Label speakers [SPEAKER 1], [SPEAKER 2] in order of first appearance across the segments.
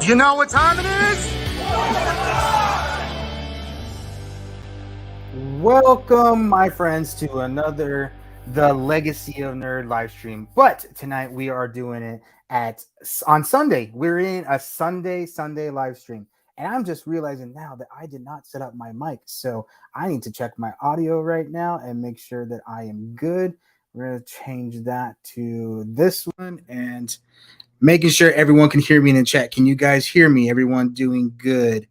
[SPEAKER 1] You know what time it is?
[SPEAKER 2] Welcome, my friends, to another The Legacy of Nerd live stream. But tonight we are doing it on Sunday. We're in a Sunday live stream. And I'm just realizing now that I did not set up my mic. So I need to check my audio right now and make sure that I am good. We're going to change that to this one and making sure everyone can hear me in the chat. Can you guys hear me? Everyone doing good?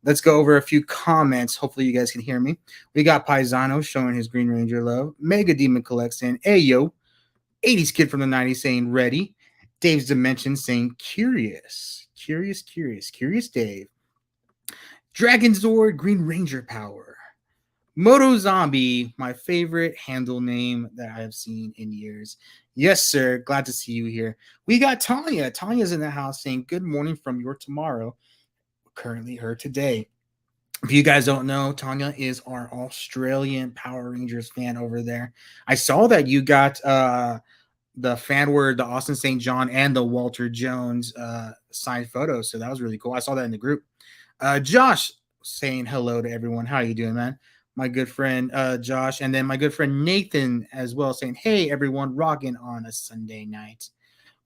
[SPEAKER 2] Let's go over a few comments. Hopefully you guys can hear me. We got Paisano showing his Green Ranger love. Mega Demon Collect saying, hey yo. 80s kid from the 90s saying ready. Dave's Dimension saying curious. Curious Dave. Dragon Zord Green Ranger Power. Moto Zombie, my favorite handle name that I have seen in years. Yes, sir. Glad to see you here. We got Tanya. Tanya's in the house saying, good morning from your tomorrow. Currently her today. If you guys don't know, Tanya is our Australian Power Rangers fan over there. I saw that you got the fan word, the Austin St. John and the Walter Jones signed photos. So that was really cool. I saw that in the group. Josh saying hello to everyone. How are you doing, man? My good friend Josh, and then my good friend Nathan as well saying, hey, everyone, rocking on a Sunday night.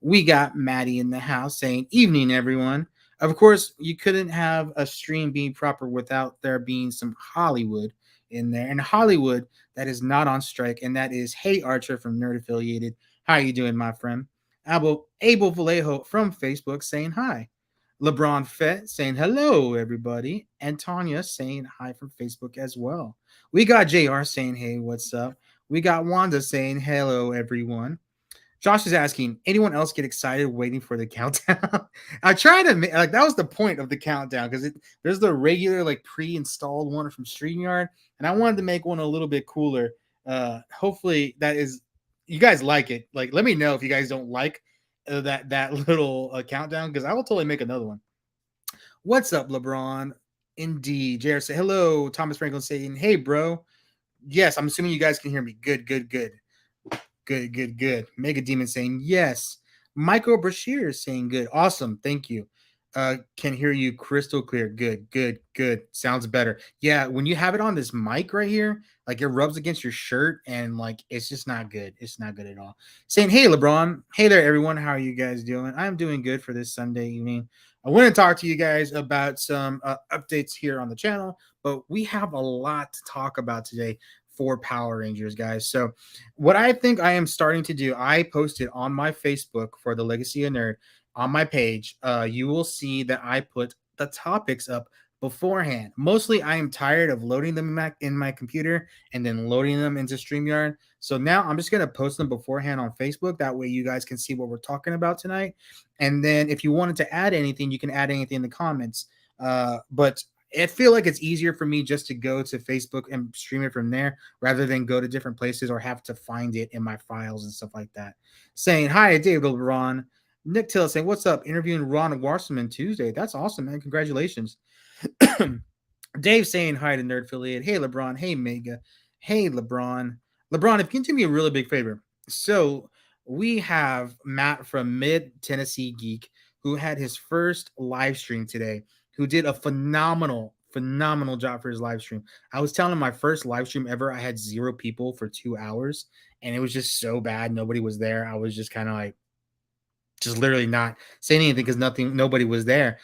[SPEAKER 2] We got Maddie in the house saying, evening, everyone. Of course, you couldn't have a stream being proper without there being some Hollywood in there. And Hollywood, that is not on strike, and that is Hey Archer from Nerd Affiliated. How you doing, my friend? Abel Vallejo from Facebook saying hi. LeBron Fett saying hello, everybody. And Tanya saying hi from Facebook as well. We got JR saying, hey, what's up? We got Wanda saying hello, everyone. Josh is asking, anyone else get excited waiting for the countdown? I try to make, like, that was the point of the countdown because there's the regular like pre-installed one from StreamYard, and I wanted to make one a little bit cooler. Hopefully that is you guys like it. Like, let me know if you guys don't like that little countdown because I will totally make another one. What's up, LeBron? Indeed, Jared say hello. Thomas Franklin saying, hey, bro. Yes, I'm assuming you guys can hear me. Good. Good. Mega Demon saying yes. Michael Brashear is saying good. Awesome. Thank you. Can hear you crystal clear. Good. Sounds better. Yeah, when you have it on this mic right here, like it rubs against your shirt and like it's just not good. It's not good at all. Saying, hey, LeBron. Hey there, everyone. How are you guys doing? I'm doing good for this Sunday evening. I want to talk to you guys about some updates here on the channel, but we have a lot to talk about today for Power Rangers, guys. So, what I think I am starting to do, I posted on my Facebook for the Legacy of Nerd on my page. You will see that I put the topics up beforehand. Mostly, I am tired of loading them in my computer and then loading them into StreamYard. So now I'm just going to post them beforehand on Facebook. That way, you guys can see what we're talking about tonight. And then, if you wanted to add anything, you can add anything in the comments. But I feel like it's easier for me just to go to Facebook and stream it from there rather than go to different places or have to find it in my files and stuff like that. Saying, hi, David LeBron. Nick Till saying, what's up? Interviewing Ron Wasserman Tuesday. That's awesome, man. Congratulations. Dave saying hi to Nerd Affiliate. Hey, LeBron. Hey, Mega. Hey, LeBron. LeBron, if you can do me a really big favor. So we have Matt from Mid Tennessee Geek who had his first live stream today, who did a phenomenal job for his live stream. I was telling him my first live stream ever, I had 0 people for 2 hours, and it was just so bad. Nobody was there. I was just kind of like, just literally not saying anything because nobody was there.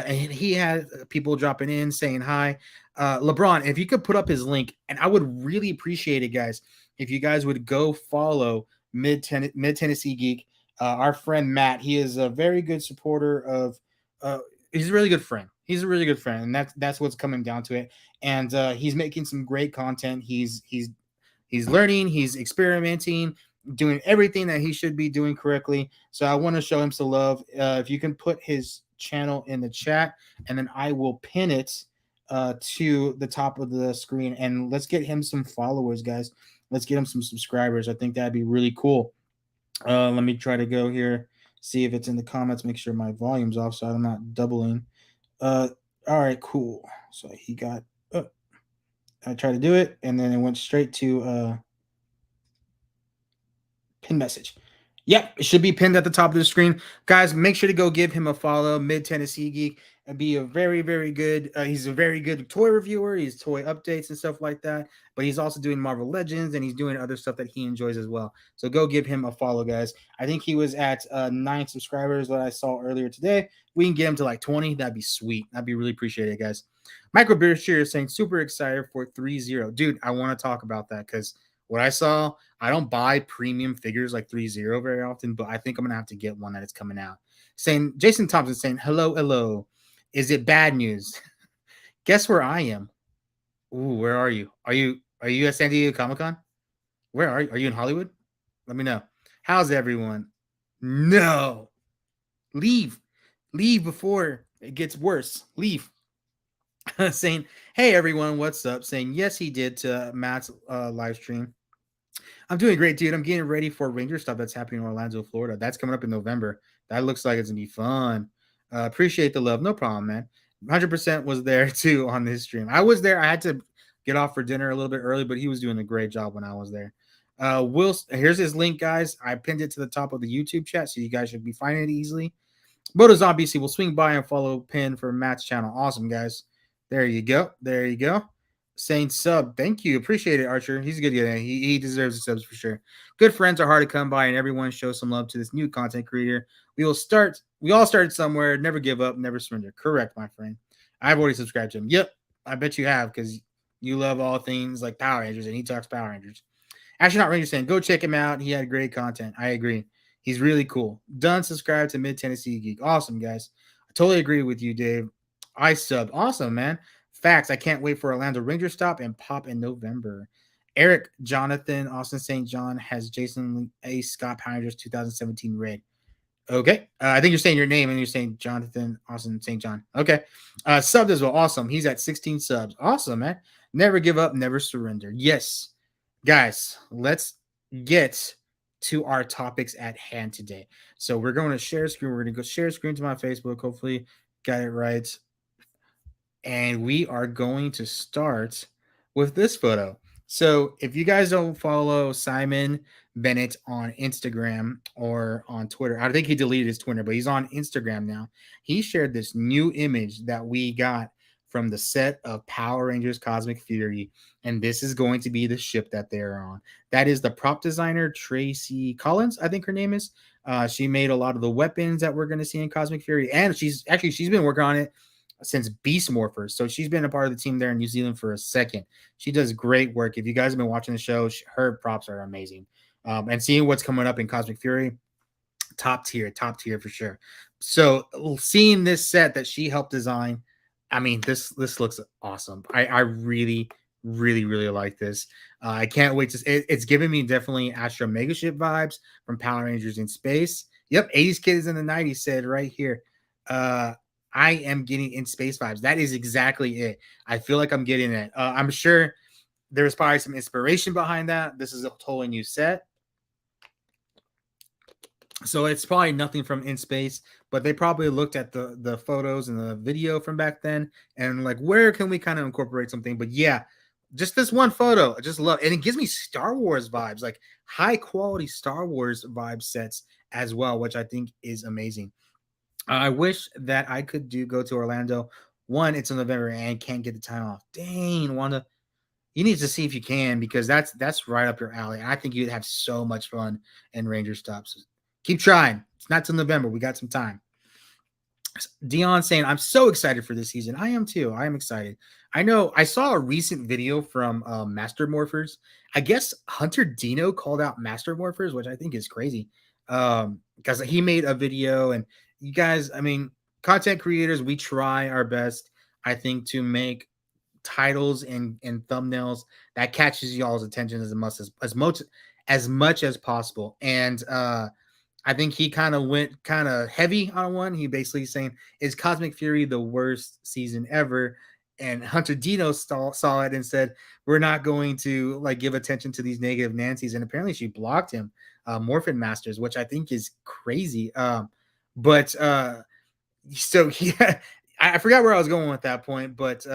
[SPEAKER 2] He had people dropping in saying hi. LeBron, if you could put up his link, and I would really appreciate it, guys, if you guys would go follow Mid Tennessee Geek. Our friend Matt, he is a very good supporter of. He's a really good friend. He's a really good friend, and that's what's coming down to it. And he's making some great content. He's learning. He's experimenting, doing everything that he should be doing correctly. So I want to show him some love. If you can put his channel in the chat, and then I will pin it to the top of the screen. And let's get him some followers, guys. Let's get him some subscribers. I think that'd be really cool. Let me try to go here, see if it's in the comments. Make sure my volume's off so I'm not doubling. All right, cool. So he got. I tried to do it, and then it went straight to pin message. Yep, it should be pinned at the top of the screen. Guys, make sure to go give him a follow, Mid Tennessee Geek, and be a very, very good. He's a very good toy reviewer. He's toy updates and stuff like that. But he's also doing Marvel Legends and he's doing other stuff that he enjoys as well. So go give him a follow, guys. I think he was at 9 subscribers that I saw earlier today. We can get him to like 20. That'd be sweet. That'd be really appreciated, guys. Michael Beershire is saying super excited for 3-0. Dude, I want to talk about that because what I saw, I don't buy premium figures like 3-0 very often, but I think I'm gonna have to get one that is coming out. Saying Jason Thompson saying, hello, hello. Is it bad news? Guess where I am? Ooh, where are you? Are you at San Diego Comic Con? Where are you? Are you in Hollywood? Let me know. How's everyone? No. Leave. Leave before it gets worse. Leave. Saying, hey everyone, what's up? Saying, yes, he did to Matt's live stream. I'm doing great, dude. I'm getting ready for Ranger stuff that's happening in Orlando, Florida. That's coming up in November. That looks like it's gonna be fun. Appreciate the love. No problem, man. 100% was there too on this stream. I was there. I had to get off for dinner a little bit early, but he was doing a great job when I was there. Here's his link, guys. I pinned it to the top of the YouTube chat, so you guys should be finding it easily. Moto Zombie will swing by and follow Pin for Matt's channel. Awesome, guys. There you go. There you go. Saying sub. Thank you. Appreciate it, Archer. He's a good guy. He deserves the subs for sure. Good friends are hard to come by, and everyone shows some love to this new content creator. We all started somewhere. Never give up, never surrender. Correct, my friend. I've already subscribed to him. Yep. I bet you have because you love all things like Power Rangers, and he talks Power Rangers. Astronaut Ranger saying, go check him out. He had great content. I agree. He's really cool. Done. Subscribe to Mid Tennessee Geek. Awesome, guys. I totally agree with you, Dave. I subbed. Awesome, man. Facts. I can't wait for Orlando Ranger stop and pop in November. Eric Jonathan Austin St. John has Jason A. Scott Power Rangers 2017 red. Okay. I think you're saying your name and you're saying Jonathan Austin St. John. Okay. Subbed as well. Awesome. He's at 16 subs. Awesome, man. Never give up, never surrender. Yes. Guys, let's get to our topics at hand today. So we're going to share screen. We're going to go share screen to my Facebook. Hopefully, got it right. And we are going to start with this photo. So if you guys don't follow Simon Bennett on Instagram or on Twitter, I think he deleted his Twitter, but he's on Instagram now. He shared this new image that we got from the set of Power Rangers Cosmic Fury, and this is going to be the ship that they're on. That is the prop designer Tracy Collins, I think her name is. She made a lot of the weapons that we're going to see in Cosmic Fury, and she's been working on it since Beast Morpher. So she's been a part of the team there in New Zealand for a second. She does great work. If you guys have been watching the show, her props are amazing. And seeing what's coming up in Cosmic Fury, top tier for sure. So seeing this set that she helped design, I mean, this looks awesome. I really, really, really like this. I can't wait to. It's giving me definitely Astro Megaship vibes from Power Rangers in Space. Yep, 80s kids in the 90s said right here. I am getting in space vibes. That is exactly it. I feel like I'm getting it. I'm sure there's probably some inspiration behind that. This is a totally new set. So it's probably nothing from in space, but they probably looked at the photos and the video from back then and like, where can we kind of incorporate something? But yeah, just this one photo, I just love, and it gives me Star Wars vibes, like high quality Star Wars vibe sets as well, which I think is amazing. I wish that I could go to Orlando. One, it's in November and can't get the time off. Dang, Wanda, you need to see if you can because that's right up your alley. I think you'd have so much fun in Ranger stops. Keep trying. It's not till November. We got some time. Dion saying, I'm so excited for this season. I am too. I am excited. I know I saw a recent video from Master Morphers. I guess Hunter Dino called out Master Morphers, which I think is crazy. Because he made a video, and you guys, I mean, content creators, we try our best, I think, to make titles and thumbnails that catches y'all's attention as much as possible. And I think he kind of went kind of heavy on one. He basically saying, is Cosmic Fury the worst season ever? And Hunter Dino saw it and said, we're not going to like give attention to these negative Nancys. And apparently she blocked him, Morphin Masters, which I think is crazy. But so yeah, I forgot where I was going with that point, but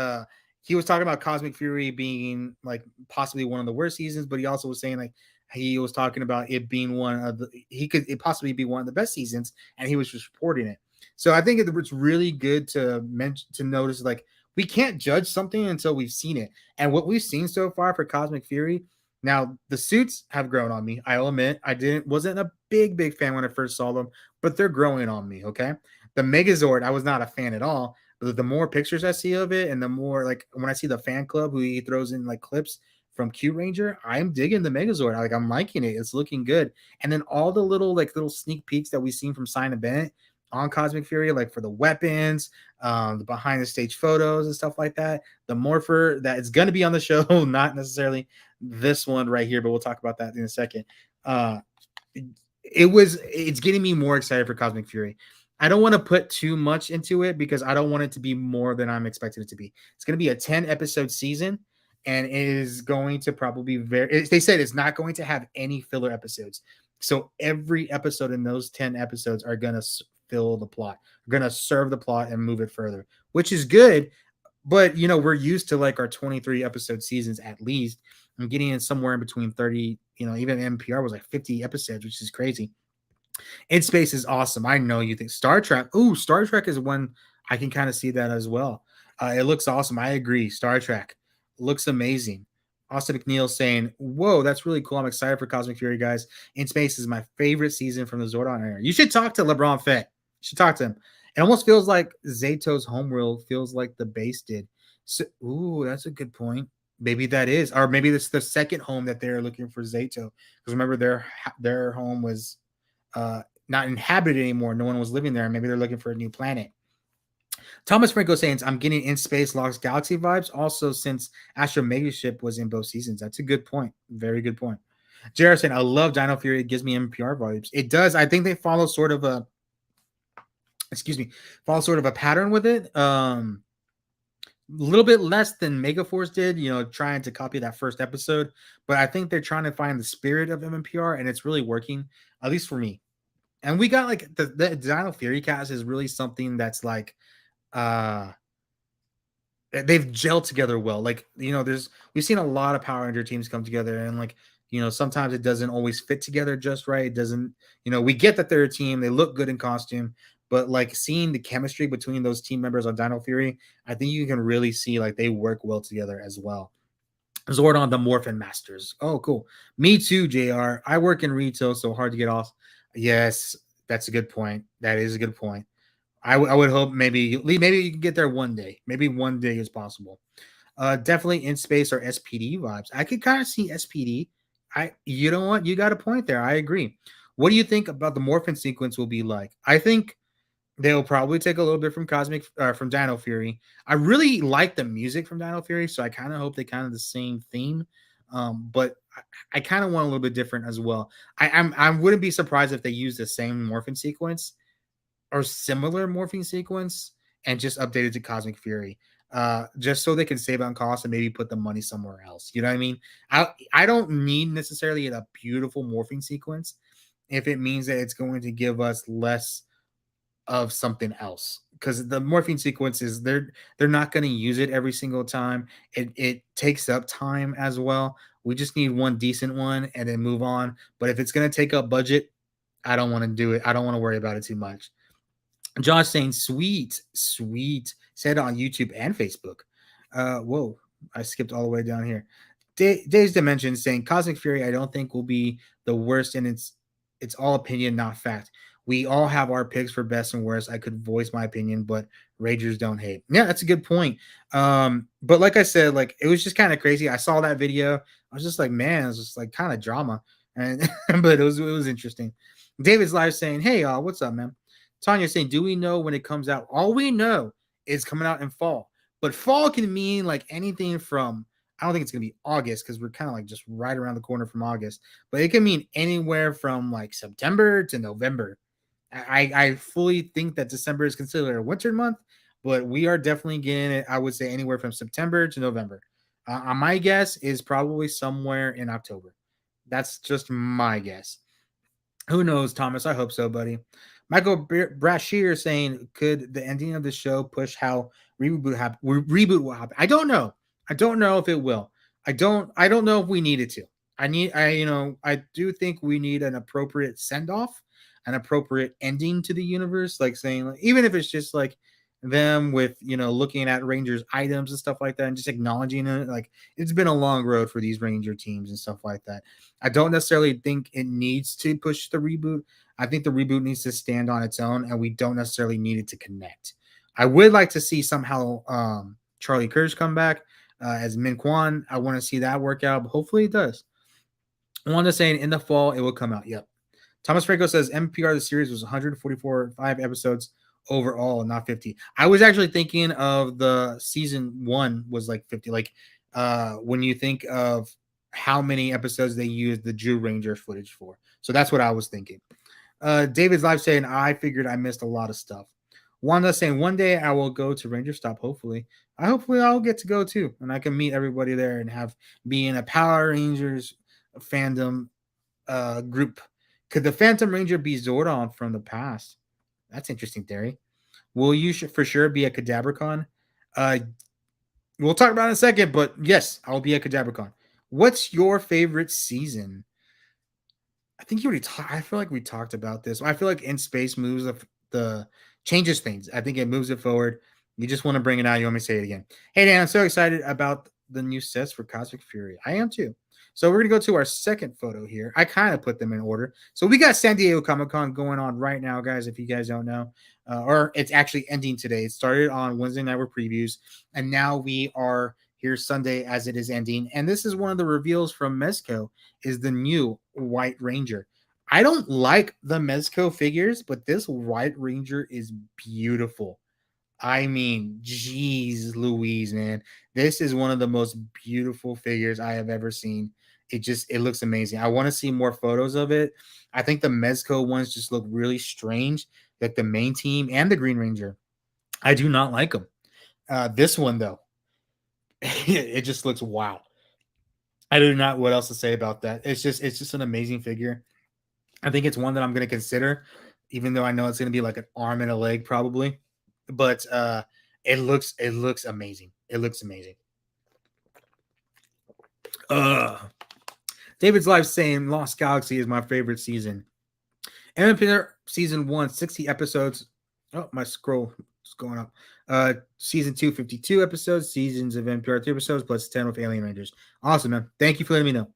[SPEAKER 2] he was talking about Cosmic Fury being like possibly one of the worst seasons, but he also was saying like He was talking about it being one of the he could it possibly be one of the best seasons, and he was just reporting it. So I think it's really good to mention to notice like we can't judge something until we've seen it. And what we've seen so far for Cosmic Fury, now the suits have grown on me. I'll admit I didn't wasn't a big fan when I first saw them, but they're growing on me. Okay, the Megazord I was not a fan at all. But the more pictures I see of it, and the more like when I see the fan club who he throws in like clips from Q Ranger, I'm digging the Megazord. Like I'm liking it. It's looking good. And then all the little sneak peeks that we've seen from Sign of Bennett on Cosmic Fury, like for the weapons, the behind the stage photos and stuff like that. The Morpher that is going to be on the show, not necessarily this one right here, but we'll talk about that in a second. Uh, it's getting me more excited for Cosmic Fury. I don't want to put too much into it because I don't want it to be more than I'm expecting it to be. It's going to be a 10 episode season, and it is going to probably be they said it's not going to have any filler episodes. So every episode in those 10 episodes are going to fill the plot. We're going to serve the plot and move it further, which is good. But we're used to like our 23 episode seasons at least. I'm getting in somewhere in between 30, even NPR was like 50 episodes, which is crazy. In Space is awesome. I know you think Star Trek. Ooh, Star Trek is one I can kind of see that as well. It looks awesome. I agree. Star Trek looks amazing. Austin McNeil saying, "Whoa, that's really cool. I'm excited for Cosmic Fury, guys. In Space is my favorite season from the Zordon era. You should talk to LeBron Fett. You should talk to him. It almost feels like Zato's homeworld feels like the base did. So, ooh, that's a good point. Maybe that is, or maybe it's the second home that they're looking for Zato. Because remember, their home was not inhabited anymore. No one was living there. Maybe they're looking for a new planet." Thomas Franco saying, "I'm getting In Space Lost Galaxy vibes. Also, since Astro Megaship was in both seasons." That's a good point. Very good point. Jared saying, "I love Dino Fury. It gives me NPR vibes." It does. I think they follow sort of a, pattern with it. A little bit less than Megaforce did, trying to copy that first episode. But I think they're trying to find the spirit of MMPR, and it's really working, at least for me. And we got like the Dino Fury cast is really something that's like uh they've gelled together well. Like, we've seen a lot of Power Ranger teams come together, and like, sometimes it doesn't always fit together just right. It doesn't, we get that they're a team, they look good in costume, but like seeing the chemistry between those team members on Dino Fury, I think you can really see like they work well together as well. Zordon the Morphin Masters. Oh, cool. Me too, JR. I work in retail, so hard to get off. Yes, that's a good point. That is a good point. I would hope maybe you can get there one day. Maybe one day is possible. Definitely In Space or SPD vibes. I could kind of see SPD. You know what? You got a point there. I agree. What do you think about the morphin sequence will be like? I think they'll probably take a little bit from Dino Fury. I really like the music from Dino Fury, so I kind of hope they kind of the same theme. But I kind of want a little bit different as well. I wouldn't be surprised if they use the same morphin sequence or similar morphing sequence and just update it to Cosmic Fury. Just so they can save on cost and maybe put the money somewhere else. You know what I mean? I don't need necessarily a beautiful morphing sequence if it means that it's going to give us less of something else, because the morphing sequences they're not going to use it every single time. It takes up time as well. We just need one decent one and then move on. But if it's going to take up budget, I don't want to do it. I don't want to worry about it too much. Josh saying, "Sweet, sweet." Said on YouTube and Facebook. Whoa, I skipped all the way down here. Days Dimension saying, "Cosmic Fury, I don't think will be the worst, and it's all opinion, not fact. We all have our picks for best and worst. I could voice my opinion, but Ragers don't hate." Yeah, that's a good point. But like I said, like it was just kind of crazy. I saw that video. I was just like, man, it was just like kind of drama, and but it was interesting. David's live saying, "Hey, what's up, man?" Tanya saying, "Do we know when it comes out?" All we know is coming out in fall. But fall can mean like anything from, I don't think it's going to be August because we're kind of like just right around the corner from August. But it can mean anywhere from like September to November. I fully think that December is considered a winter month, but we are definitely getting it, I would say, anywhere from September to November. My guess is probably somewhere in October. That's just my guess. Who knows, Thomas? I hope so, buddy. Michael Brashear saying, "Could the ending of the show push how reboot will happen?" I don't know. I don't know if it will. I don't know if we need it to. I do think we need an appropriate send off, an appropriate ending to the universe, like saying, like, even if it's just like them with looking at Rangers items and stuff like that, and just acknowledging it. Like, it's been a long road for these Ranger teams and stuff like that. I don't necessarily think it needs to push the reboot. I think the reboot needs to stand on its own, and we don't necessarily need it to connect. I would like to see somehow Charlie Kirsch come back as Min Kwan. I want to see that work out, but hopefully it does. Wanda saying in the fall it will come out. Yep. Thomas Franco says MPR the series was 144 5 episodes overall, not 50. I was actually thinking of the season 1 was like 50. Like when you think of how many episodes they used the Jew Ranger footage for. So that's what I was thinking. David's live saying I figured I missed a lot of stuff. Wanda saying one day I will go to Ranger Stop. Hopefully I'll get to go too, and I can meet everybody there and have be in a Power Rangers fandom group. Could the Phantom Ranger be Zordon from the past? That's interesting theory. Will you for sure be a Cadabricon? Uh, we'll talk about it in a second, but yes, I'll be a Cadabricon. What's your favorite season? I think you already talked. I feel like we talked about this. I feel like In Space moves the changes things. I think it moves it forward. You just want to bring it out. You want me to say it again? Hey Dan, I'm so excited about the new sets for Cosmic Fury. I am too. So we're gonna go to our second photo here. I kind of put them in order. So we got San Diego Comic-Con going on right now, guys. If you guys don't know, or it's actually ending today. It started on Wednesday night with previews, and now we are here Sunday as it is ending. And this is one of the reveals from Mezco is the new White Ranger. I don't like the Mezco figures, but this White Ranger is beautiful. I mean, geez, Louise, man. This is one of the most beautiful figures I have ever seen. It looks amazing. I want to see more photos of it. I think the Mezco ones just look really strange, like the main team and the Green Ranger. I do not like them. This one though, it just looks wow. I do not what else to say about that. It's just an amazing figure. I think it's one that I'm going to consider, even though I know it's going to be like an arm and a leg probably. But it looks amazing. It looks amazing. David's live saying Lost Galaxy is my favorite season. MPR season 1, 60 episodes. Oh, my scroll is going up. Season 2, 52 episodes. Seasons of MPR 3 episodes plus 10 with Alien Rangers. Awesome, man. Thank you for letting me know.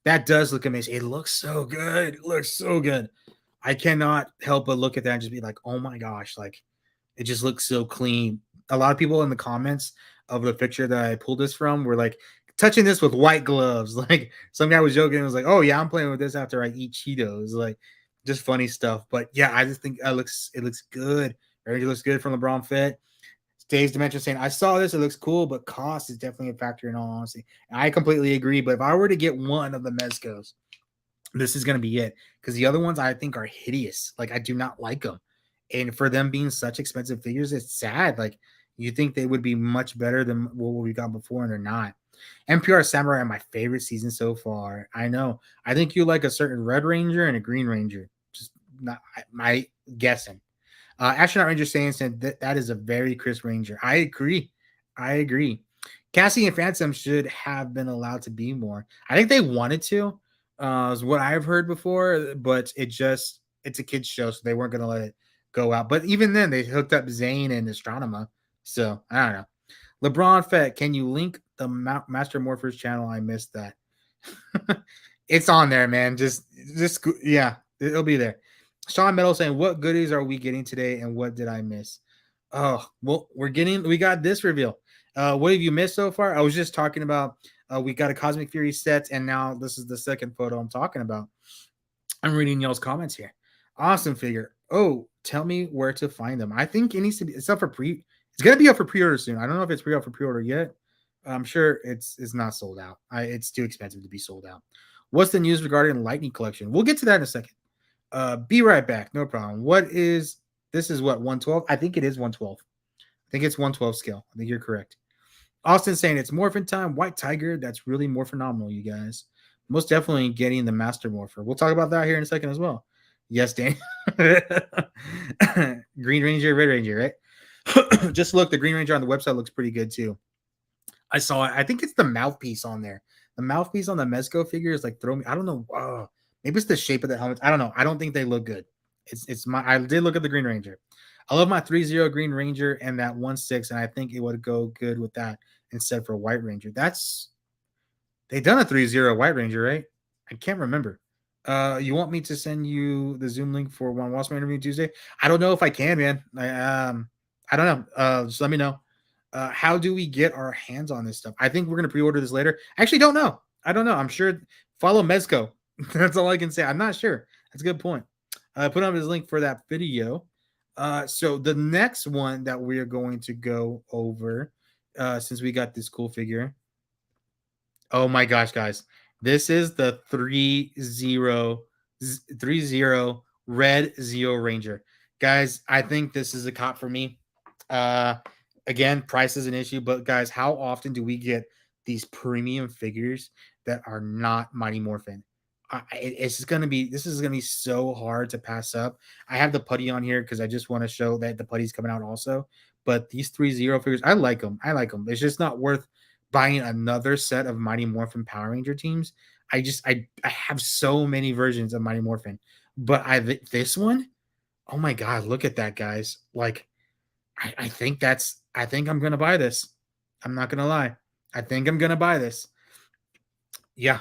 [SPEAKER 2] That does look amazing. It looks so good. It looks so good. I cannot help but look at that and just be like, oh my gosh, like it just looks so clean. A lot of people in the comments of the picture that I pulled this from were like, touching this with white gloves. Like some guy was joking and was like, oh yeah, I'm playing with this after I eat Cheetos. Like just funny stuff. But yeah, I just think it looks good. It looks good from LeBron Fit. Dave's Dimension saying, I saw this, it looks cool, but cost is definitely a factor in all honesty. And I completely agree. But if I were to get one of the Mezcos, this is going to be it. Because the other ones I think are hideous. Like I do not like them. And for them being such expensive figures, it's sad. Like you think they would be much better than what we got before, and they're not. NPR Samurai are my favorite season so far. I know. I think you like a certain Red Ranger and a Green Ranger. Just not my guessing. Astronaut Ranger saying said that is a very crisp Ranger. I agree. I agree. Cassie and Phantom should have been allowed to be more. I think they wanted to, is what I've heard before, but it's a kids show, so they weren't going to let it go out. But even then, they hooked up Zane and Astronema. So I don't know. LeBron Fett, can you link the Master Morphers channel? I missed that. It's on there, man. Just yeah, it'll be there. Sean Meadow saying, what goodies are we getting today and what did I miss? Oh, well, we got this reveal. What have you missed so far? I was just talking about we got a Cosmic Fury set, and now this is the second photo I'm talking about. I'm reading y'all's comments here. Awesome figure. Oh, tell me where to find them. I think it needs to be it's up for it's gonna be up for pre-order soon. I don't know if it's up for pre-order yet. I'm sure it's not sold out. It's too expensive to be sold out. What's the news regarding Lightning Collection? We'll get to that in a second. Be right back. No problem. This is what 112? I think it is 112. I think it's 112 scale. I think you're correct. Austin saying it's Morphin time. White Tiger. That's really more phenomenal, you guys. Most definitely getting the Master Morpher. We'll talk about that here in a second as well. Yes, Dan. Green Ranger, Red Ranger, right? Just look, the Green Ranger on the website looks pretty good too. I saw it. I think it's the mouthpiece on there The mouthpiece on the Mezco figure is like throw me. I don't know. Maybe it's the shape of the helmet. I don't know. I don't think they look good. It's my. I did look at the Green Ranger. I love my 3-0 Green Ranger and that 1-6, and I think it would go good with that instead for White Ranger. That's they done a 3-0 White Ranger, right? I can't remember. You want me to send you the Zoom link for one Wall interview Tuesday? I don't know if I can, man. I don't know. Just let me know. How do we get our hands on this stuff? I think we're gonna pre-order this later. I actually don't know. I don't know. I'm sure. Follow Mezco. That's all I can say. I'm not sure. That's a good point. Put on his link for that video. So the next one that we are going to go over, since we got this cool figure. Oh my gosh, guys. This is the 3-0 red Zeo Ranger. Guys, I think this is a cop for me. Uh Again, price is an issue, but guys, how often do we get these premium figures that are not Mighty Morphin? It's gonna be this is gonna be so hard to pass up. I have the putty on here because I just want to show that the putty's coming out also. But these 3-0 figures, I like them. I like them. It's just not worth buying another set of Mighty Morphin Power Ranger teams. I have so many versions of Mighty Morphin, but this one, oh my god, look at that, guys! Like I think I'm gonna buy this. I'm not gonna lie. I think I'm gonna buy this. Yeah,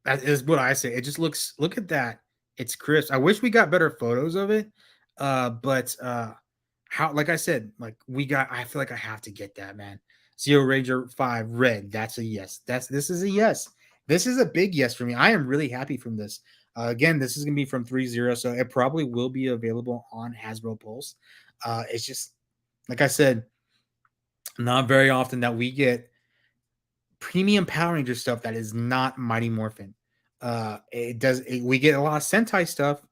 [SPEAKER 2] that is what I say. It just looks. Look at that. It's crisp. I wish we got better photos of it. But how? Like I said, like we got. I feel like I have to get that, man. Zero Ranger 5 red. That's a yes. This is a yes. This is a big yes for me. I am really happy from this. Again, this is gonna be from 3-0, so it probably will be available on Hasbro Pulse. It's just like I said, not very often that we get premium Power Ranger stuff that is not Mighty Morphin. We get a lot of Sentai stuff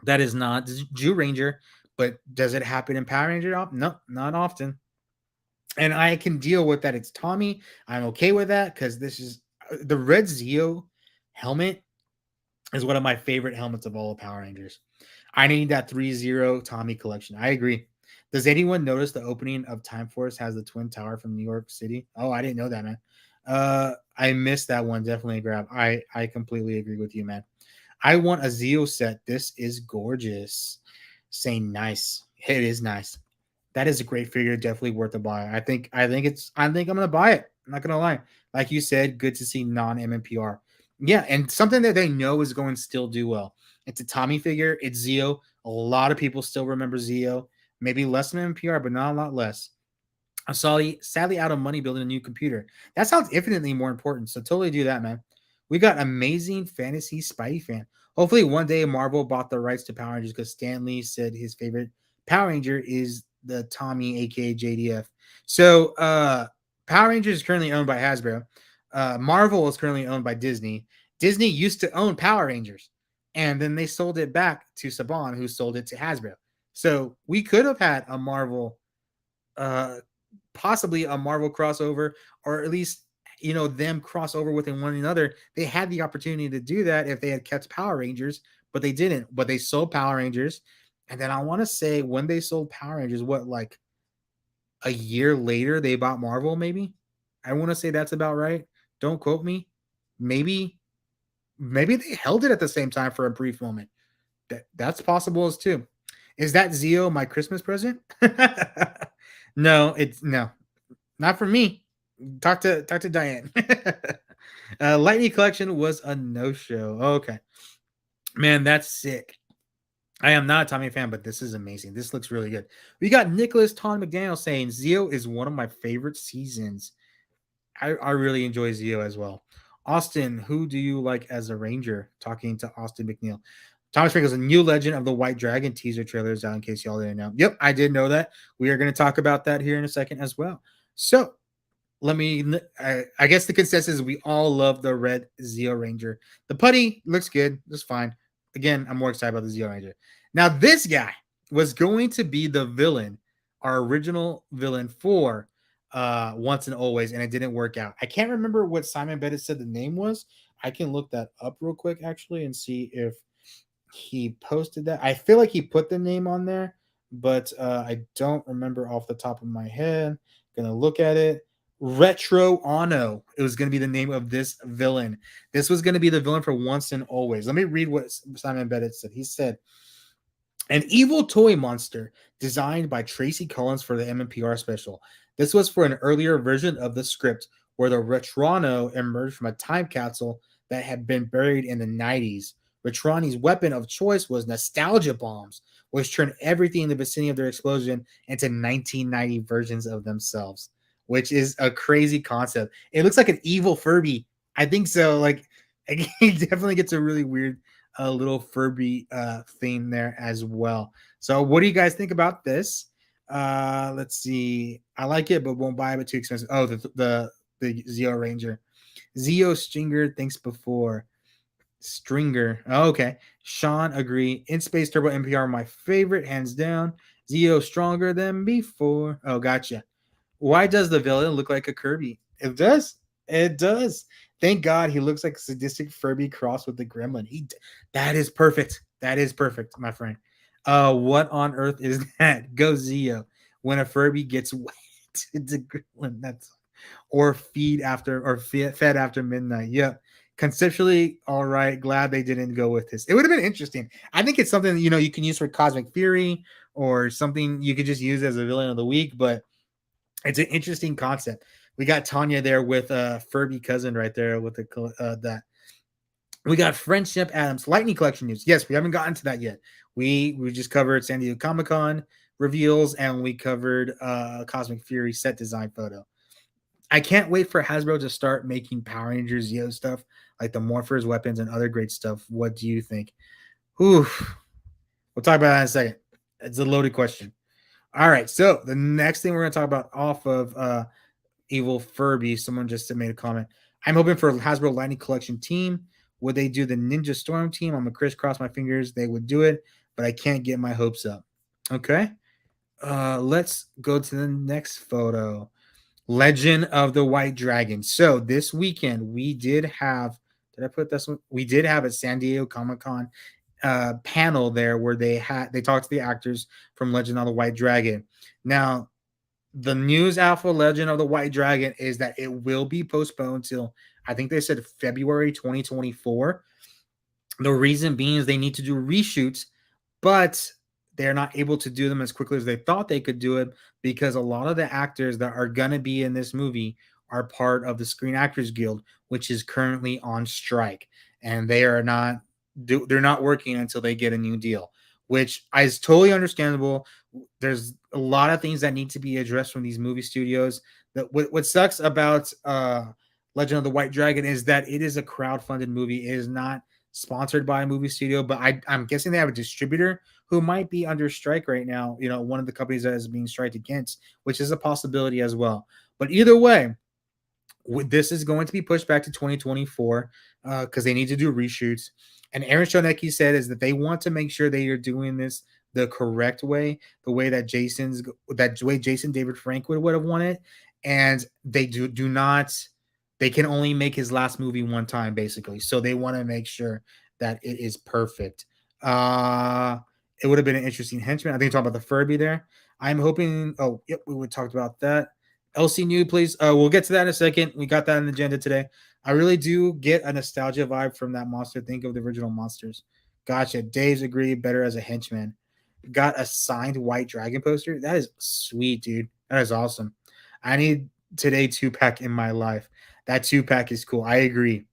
[SPEAKER 2] that is not Jew Ranger, but does it happen in Power Ranger? No, not often. And I can deal with that. It's Tommy. I'm okay with that because this is the Red Zeo helmet is one of my favorite helmets of all of Power Rangers. I need that 3-0 Tommy collection. I agree. Does anyone notice the opening of Time Force has the Twin Tower from New York City? Oh, I didn't know that, man. I missed that one. Definitely a grab. I completely agree with you, man. I want a Zeo set. This is gorgeous. Saying nice. It is nice. That is a great figure. Definitely worth a buy. I think I'm gonna buy it. I'm not gonna lie. Like you said, good to see non-MMPR. Yeah, and something that they know is going to still do well. It's a Tommy figure. It's Zeo. A lot of people still remember Zeo. Maybe less than MMPR, but not a lot less. I'm sadly out of money building a new computer. That sounds infinitely more important. So totally do that, man. We got amazing fantasy Spidey fan. Hopefully one day Marvel bought the rights to Power Rangers because Stan Lee said his favorite Power Ranger is the Tommy, aka JDF. So Power Rangers is currently owned by Hasbro. Marvel is currently owned by Disney. Disney used to own Power Rangers, and then they sold it back to Saban, who sold it to Hasbro. So we could have had a Marvel uh possibly a Marvel crossover, or at least them crossover within one another. They had the opportunity to do that if they had kept Power Rangers, but they didn't. But they sold Power Rangers, and then I want to say when they sold Power Rangers, what, like a year later they bought Marvel? Maybe I want to say that's about right. Don't quote me. Maybe they held it at the same time for a brief moment. That's possible as too. Is that Zeo my Christmas present? No, it's no, not for me. Talk to Diane. Lightning Collection was a no-show. Okay. Man, that's sick. I am not a Tommy fan, but this is amazing. This looks really good. We got Nicholas Tom McDaniel saying Zeo is one of my favorite seasons. I really enjoy Zeo as well. Austin, who do you like as a Ranger? Talking to Austin McNeil. Thomas Frank is a new legend of the White Dragon teaser trailers out in case y'all didn't know. Yep, I did know that. We are going to talk about that here in a second as well. So I guess the consensus is we all love the red Zeo Ranger. The putty looks good. That's fine. Again, I'm more excited about the Zeo Ranger. Now, this guy was going to be the villain, our original villain for Once and Always, and it didn't work out. I can't remember what Simon Bennett said the name was. I can look that up real quick, actually, and see if he posted that. I feel like he put the name on there, but I don't remember off the top of my head. Gonna look at it Retro Ono. It was going to be the name of this villain. This was going to be the villain for Once and Always. Let me read what Simon Bennett said. He said, an evil toy monster designed by Tracy Collins for the MMPR special. This was for an earlier version of the script where the Retrono emerged from a time capsule that had been buried in the 90s. Retroni's weapon of choice was nostalgia bombs, which turned everything in the vicinity of their explosion into 1990 versions of themselves, which is a crazy concept. It looks like an evil Furby. I think so. Like, he definitely gets a really weird little Furby theme there as well. So, what do you guys think about this? Let's see. I like it, but won't buy it. But too expensive. Oh, the Zeo Ranger, Zeo Stringer. Thanks before Stringer. Oh, okay. Sean agree. In Space Turbo NPR, my favorite, hands down. Zeo stronger than before. Oh, gotcha. Why does the villain look like a Kirby? It does. It does. Thank God he looks like a sadistic Furby cross with the Gremlin. That is perfect. That is perfect, my friend. What on earth is that? Go Zeo. When a Furby gets wet, it's a Gremlin. That's or fed after midnight. Yep. Conceptually, all right. Glad they didn't go with this. It would have been interesting. I think it's something you can use for Cosmic Fury or something you could just use as a villain of the week, but it's an interesting concept. We got Tanya there with Furby cousin right there with that. We got Friendship Adams Lightning Collection news. Yes, we haven't gotten to that yet. We just covered San Diego Comic-Con reveals and we covered Cosmic Fury set design photo. I can't wait for Hasbro to start making Power Rangers Zeo stuff like the Morphers, weapons, and other great stuff. What do you think? Oof. We'll talk about that in a second. It's a loaded question. All right, so the next thing we're going to talk about off of Evil Furby, someone just made a comment. I'm hoping for Hasbro Lightning Collection team. Would they do the Ninja Storm team? I'm going to crisscross my fingers. They would do it, but I can't get my hopes up. Okay, let's go to the next photo. Legend of the White Dragon. So this weekend we did have. Did I put this one? We did have a San Diego Comic-Con panel there where they talked to the actors from Legend of the White Dragon. Now, the news out for Legend of the White Dragon is that it will be postponed till I think they said February 2024. The reason being is they need to do reshoots, but they're not able to do them as quickly as they thought they could do it because a lot of the actors that are going to be in this movie are part of the Screen Actors Guild, which is currently on strike, and they're not working until they get a new deal, which is totally understandable. There's a lot of things that need to be addressed from these movie studios. That what sucks about Legend of the White Dragon is that it is a crowd-funded movie. It is not sponsored by a movie studio, but I'm guessing they have a distributor who might be under strike right now. One of the companies that is being striked against, which is a possibility as well. But either way, this is going to be pushed back to 2024 because they need to do reshoots. And Aaron Shonecki said is that they want to make sure they are doing this the correct way, the way that Jason David Frank would have wanted, and they do not. They can only make his last movie one time, basically. So they want to make sure that it is perfect. It would have been an interesting henchman. I think talk about the Furby there. I'm hoping. Oh, yep, we would talk about that. LC New, please. We'll get to that in a second. We got that on the agenda today. I really do get a nostalgia vibe from that monster. Think of the original monsters. Gotcha. Dave's agree better as a henchman. Got a signed White Dragon poster. That is sweet, dude. That is awesome. I need today 2-pack in my life. That 2-pack is cool. I agree.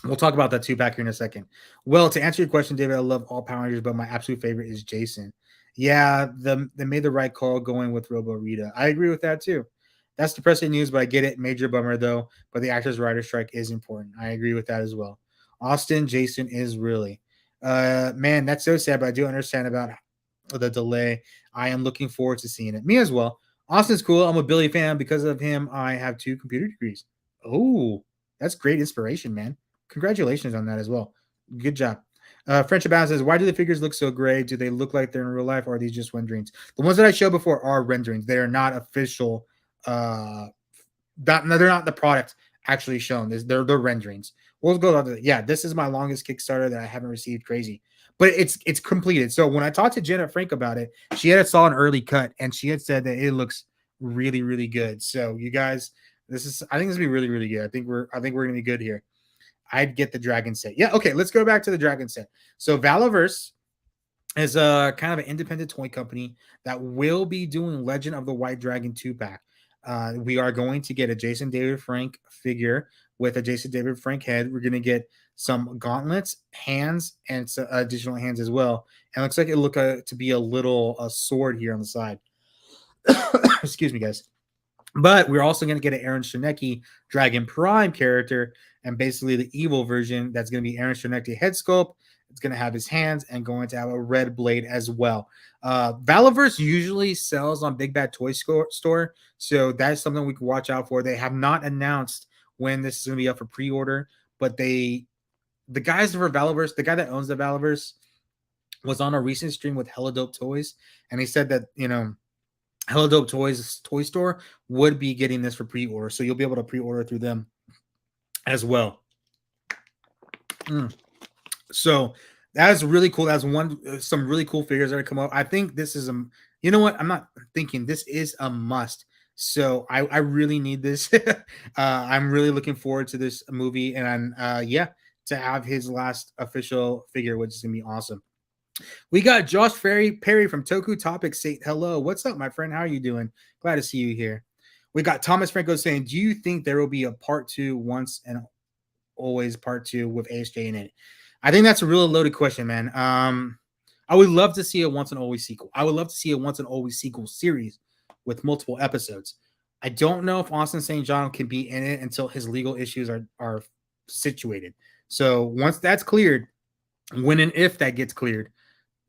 [SPEAKER 2] We'll talk about that 2-pack here in a second. Well, to answer your question, David, I love all Power Rangers, but my absolute favorite is Jason. Yeah, they made the right call going with Robo Rita. I agree with that too. That's depressing news, but I get it. Major bummer though. But the actors' writer strike is important. I agree with that as well. Austin, Jason is really, man, that's so sad. But I do understand about the delay. I am looking forward to seeing it. Me as well. Austin's cool. I'm a Billy fan. Because of him, I have 2 computer degrees. Oh, that's great inspiration, man. Congratulations on that as well. Good job. Friendship Bound says, why do the figures look so gray? Do they look like they're in real life or are these just renderings? The ones that I showed before are renderings. They are not official. They're not the product actually shown. They're renderings. We'll go on to that. Yeah, this is my longest Kickstarter that I haven't received. Crazy. But it's completed. So when I talked to Jenna Frank about it, she saw an early cut and she had said that it looks really, really good. So you guys, I think this will be really, really good. I think we're gonna be good here. I'd get the dragon set. Yeah, okay, let's go back to the dragon set. So Valiverse is a kind of an independent toy company that will be doing Legend of the White Dragon 2-pack. We are going to get a Jason David Frank figure with a Jason David Frank head. We're going to get some gauntlets, hands, and additional hands as well. And it looks like it look to be a little sword here on the side. Excuse me, guys. But we're also going to get an Aaron Shanecki Dragon Prime character, and basically the evil version that's going to be Aaron Shanecki head sculpt. It's going to have his hands and going to have a red blade as well. Valiverse usually sells on Big Bad Toy Store, so that's something we can watch out for. They have not announced when this is going to be up for pre-order, but the guys for Valiverse, the guy that owns the Valiverse, was on a recent stream with Hella Dope Toys, and he said that Hella Dope Toys toy store would be getting this for pre-order, so you'll be able to pre-order through them as well. So that's really cool. That's some really cool figures that are come up. I think this is you know what? I'm not thinking this is a must. So I really need this. I'm really looking forward to this movie, and to have his last official figure, which is gonna be awesome. We got Josh Perry from Toku Topics saying hello. What's up, my friend? How are you doing? Glad to see you here. We got Thomas Franco saying, do you think there will be a part 2 once and always part 2 with ASJ in it? I think that's a real loaded question, man. I would love to see a once and always sequel. I would love to see a once and always sequel series with multiple episodes. I don't know if Austin St. John can be in it until his legal issues are situated. So once that's cleared, when and if that gets cleared,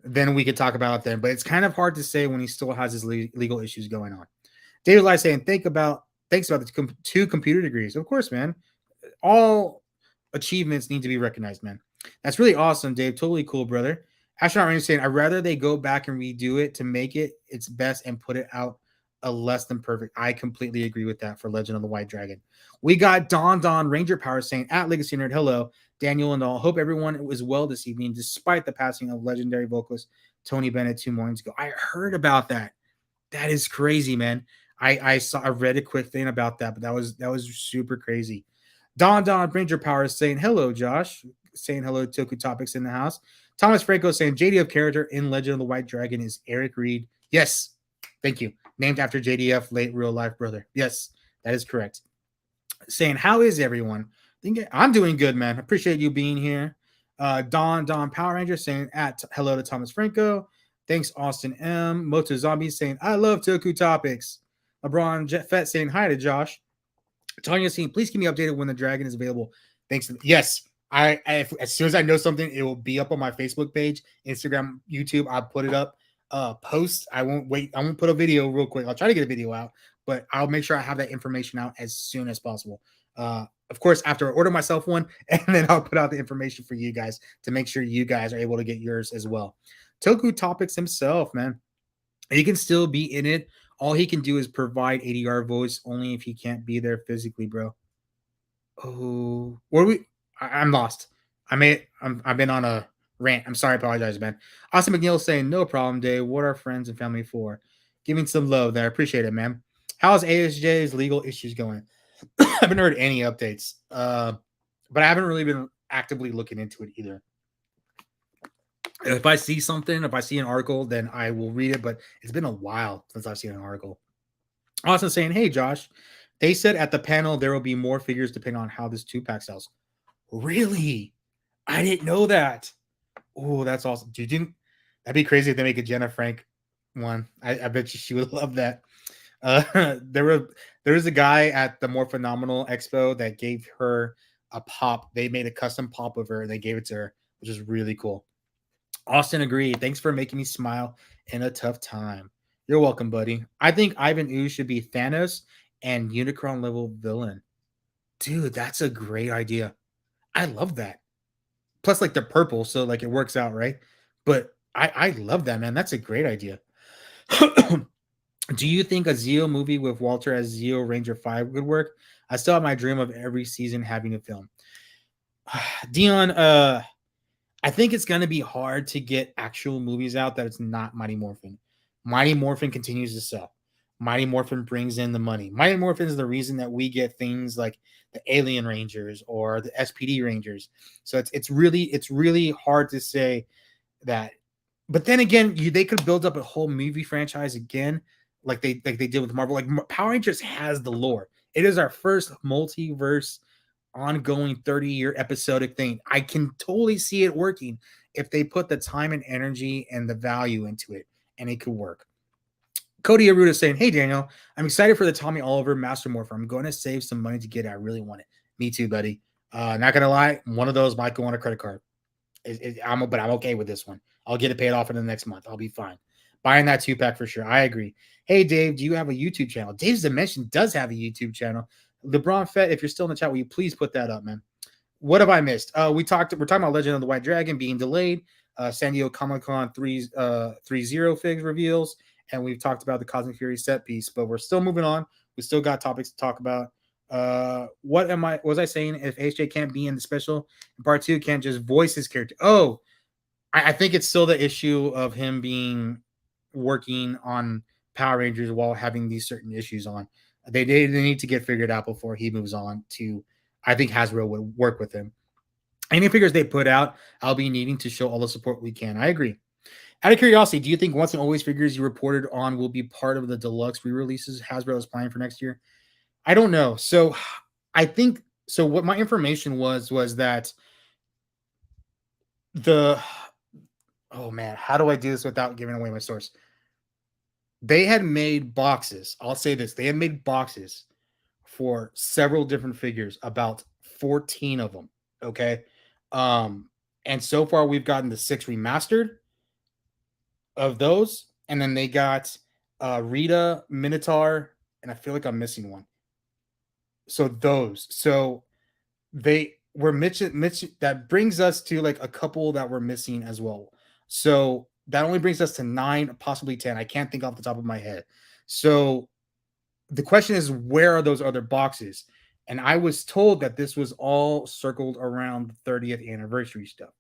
[SPEAKER 2] then we could talk about it then. But it's kind of hard to say when he still has his legal issues going on. David Lai saying, thanks about the 2 computer degrees. Of course, man. All achievements need to be recognized, man. That's really awesome, Dave. Totally cool, brother. Astronaut Ranger saying, I'd rather they go back and redo it to make it its best and put it out a less than perfect. I completely agree with that for Legend of the White Dragon. We got Don Ranger Power saying, at Legacy Nerd, hello, Daniel and all. Hope everyone was well this evening, despite the passing of legendary vocalist Tony Bennett 2 mornings ago. I heard about that. That is crazy, man. I read a quick thing about that, but that was super crazy. Don Ranger Power saying, hello, Josh. Saying hello to Toku Topics in the house. Thomas Franco saying, JDF character in Legend of the White Dragon is Eric Reed. Yes. Thank you. Named after JDF, late real life brother. Yes, that is correct. Saying, how is everyone? I'm doing good, man. Appreciate you being here. Don Power Ranger saying, hello to Thomas Franco. Thanks, Austin M. Moto Zombie saying, I love Toku Topics. LeBron Jet Fett saying, hi to Josh. Tanya saying, please keep me updated when the dragon is available. Thanks. Yes. As soon as I know something, it will be up on my Facebook page, Instagram, YouTube. I'll put it up. Post. I won't wait. I won't put a video real quick. I'll try to get a video out, but I'll make sure I have that information out as soon as possible. Of course, after I order myself one, and then I'll put out the information for you guys to make sure you guys are able to get yours as well. Toku Topics himself, man, he can still be in it. All he can do is provide ADR voice only if he can't be there physically, bro. Oh, where we? I'm lost. I've been on a rant. I'm sorry. I apologize, man. Austin McNeil saying, no problem, Dave. What are friends and family for? Giving some love there. Appreciate it, man. How's ASJ's legal issues going? I haven't heard any updates, but I haven't really been actively looking into it either. If I see something, if I see an article, then I will read it, but it's been a while since I've seen an article. Austin saying, hey, Josh, they said at the panel there will be more figures depending on how this 2-pack sells. Really? I didn't know that. Oh, that's awesome. That'd be crazy if they make a Jenna Frank one. I bet you she would love that. There was a guy at the More Phenomenal Expo that gave her a pop. They made a custom pop of her and they gave it to her, which is really cool. Austin agreed. Thanks for making me smile in a tough time. You're welcome, buddy. I think Ivan Ooze should be Thanos and Unicron level villain. Dude, that's a great idea. I love that. Plus, like, they're purple, so like it works out, right? But I love that, man. That's a great idea. Do you think a Zeo movie with Walter as Zeo Ranger 5 would work? I still have my dream of every season having a film. Dion, I think it's going to be hard to get actual movies out that it's not Mighty Morphin. Mighty Morphin continues to sell. Mighty Morphin brings in the money. Mighty Morphin is the reason that we get things like the Alien Rangers or the SPD Rangers. So it's really hard to say that. But then again, they could build up a whole movie franchise again, like they did with Marvel. Like Power Rangers has the lore. It is our first multiverse ongoing 30-year episodic thing. I can totally see it working if they put the time and energy and the value into it, and it could work. Cody Aruda saying, "Hey Daniel, I'm excited for the Tommy Oliver Master Morpher. I'm going to save some money to get it. I really want it. Me too, buddy. Not gonna lie, one of those might go on a credit card. But I'm okay with this one. I'll get it paid off in the next month. I'll be fine. Buying that 2-pack for sure. I agree. Hey Dave, do you have a YouTube channel? Dave's Dimension does have a YouTube channel. LeBron Fett, if you're still in the chat, will you please put that up, man? What have I missed? We're talking about Legend of the White Dragon being delayed. San Diego Comic Con 3.0 figs reveals, and we've talked about the Cosmic Fury set piece, but we're still moving on. We still got topics to talk about. Was I saying if HJ can't be in the special in part 2, can't just voice his character? Oh, I think it's still the issue of him working on Power Rangers while having these certain issues on. They need to get figured out before he moves on to. I think Hasbro would work with him. Any figures they put out, I'll be needing to show all the support we can. I agree. Out of curiosity, do you think Once and Always figures you reported on will be part of the deluxe re-releases Hasbro is planning for next year? I don't know. So I think so. What my information was that oh man, how do I do this without giving away my source? They had made boxes. I'll say this: they had made boxes for several different figures, about 14 of them. Okay, and so far we've gotten the 6 remastered of those, and then they got Rita, Minotaur, and I feel like I'm missing one. So they were that brings us to like a couple that we're missing as well. So that only brings us to 9, possibly 10. I can't think off the top of my head. So the question is, where are those other boxes? And I was told that this was all circled around the 30th anniversary stuff.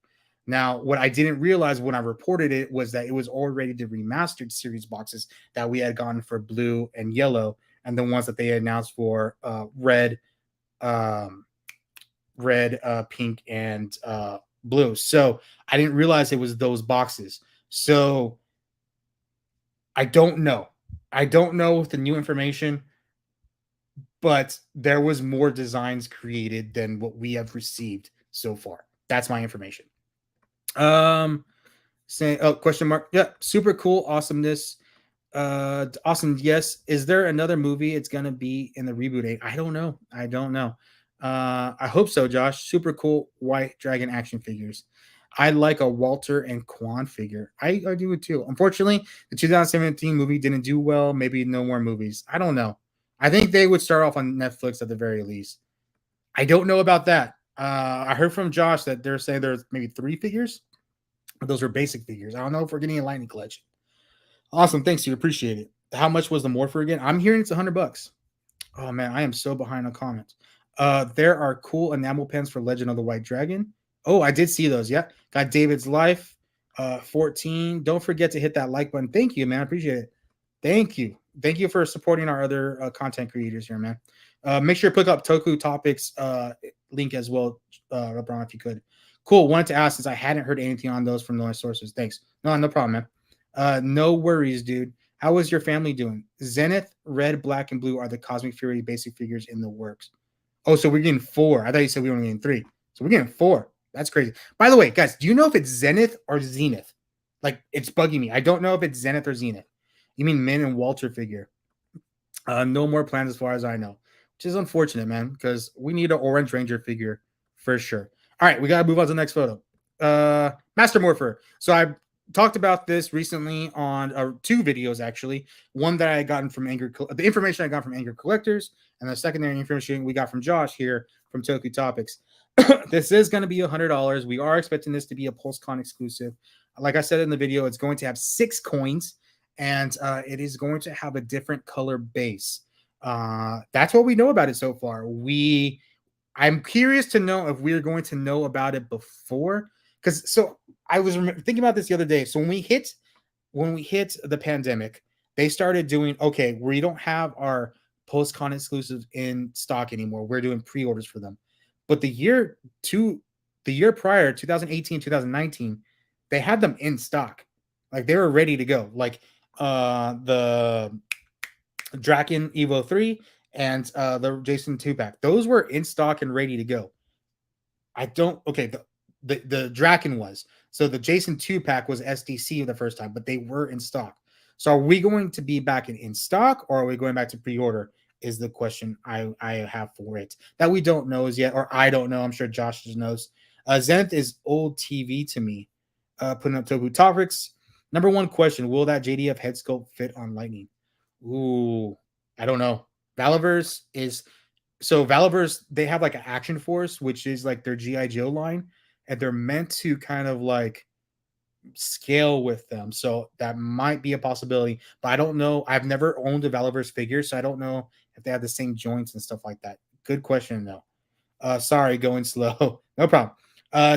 [SPEAKER 2] Now, what I didn't realize when I reported it was that it was already the remastered series boxes that we had gotten for blue and yellow, and the ones that they announced for red, pink, and blue. So I didn't realize it was those boxes. So I don't know. I don't know with the new information, but there was more designs created than what we have received so far. That's my information. Saying, oh, question mark. Yeah, super cool. Awesomeness. Awesome. Yes. Is there another movie it's gonna be in the reboot? I don't know. I hope so, Josh. Super cool white dragon action figures. I like a Walter and Quan figure. I do it too. Unfortunately, the 2017 movie didn't do well. Maybe no more movies. I don't know. I think they would start off on Netflix at the very least. I don't know about that. I heard from Josh that they're saying there's maybe 3 figures. But those are basic figures. I don't know if we're getting a Lightning collection. Awesome. Thanks, you. Appreciate it. How much was the Morpher again? I'm hearing it's $100. Oh man, I am so behind on comments. There are cool enamel pens for Legend of the White Dragon. Oh, I did see those. Yeah. Got David's Life. 14. Don't forget to hit that like button. Thank you, man. I appreciate it. Thank you. Thank you for supporting our other content creators here, man. Make sure to pick up Toku Topics link as well, LeBron, if you could. Cool. Wanted to ask since I hadn't heard anything on those from those sources. Thanks. No problem, man. No worries, dude. How is your family doing? Zenith, red, black, and blue are the Cosmic Fury basic figures in the works. Oh, so we're getting 4. I thought you said we were only getting 3. So we're getting 4. That's crazy. By the way, guys, do you know if it's Zenith or Zenith? Like, it's bugging me. I don't know if it's Zenith or Zenith. You mean Min and Walter figure? No more plans as far as I know, which is unfortunate, man, because we need an Orange Ranger figure for sure. All right, we got to move on to the next photo. Master Morpher. So I talked about this recently on 2 videos, actually. One that I had gotten from the information I got from Anger Collectors, and the secondary information we got from Josh here from Toku Topics. This is going to be $100. We are expecting this to be a PulseCon exclusive. Like I said in the video, it's going to have 6 coins, and it is going to have a different color base. That's what we know about it so far. I'm curious to know if we're going to know about it before, because I was thinking about this the other day. So when we hit the pandemic, they started doing, okay, we don't have our PulseCon exclusives in stock anymore. We're doing pre-orders for them. But the year prior, 2018, 2019, they had them in stock. Like they were ready to go. Like the Draken Evo 3 and the Jason 2-pack. Those were in stock and ready to go. I don't okay, the Draken was. So the Jason 2-pack was SDC the first time, but they were in stock. So are we going to be back in stock or are we going back to pre-order? Is the question I have for it. That we don't know as yet, or I don't know. I'm sure Josh just knows. Zenith is old TV to me. Putting up Tobu topics. Number one question: will that JDF head sculpt fit on Lightning? Ooh, I don't know. Valiverse is so Valiverse, they have like an Action Force, which is like their GI Joe line, and they're meant to kind of like scale with them. So that might be a possibility, but I don't know. I've never owned a Valiverse figure, so I don't know if they have the same joints and stuff like that. Good question though. Sorry, going slow. No problem.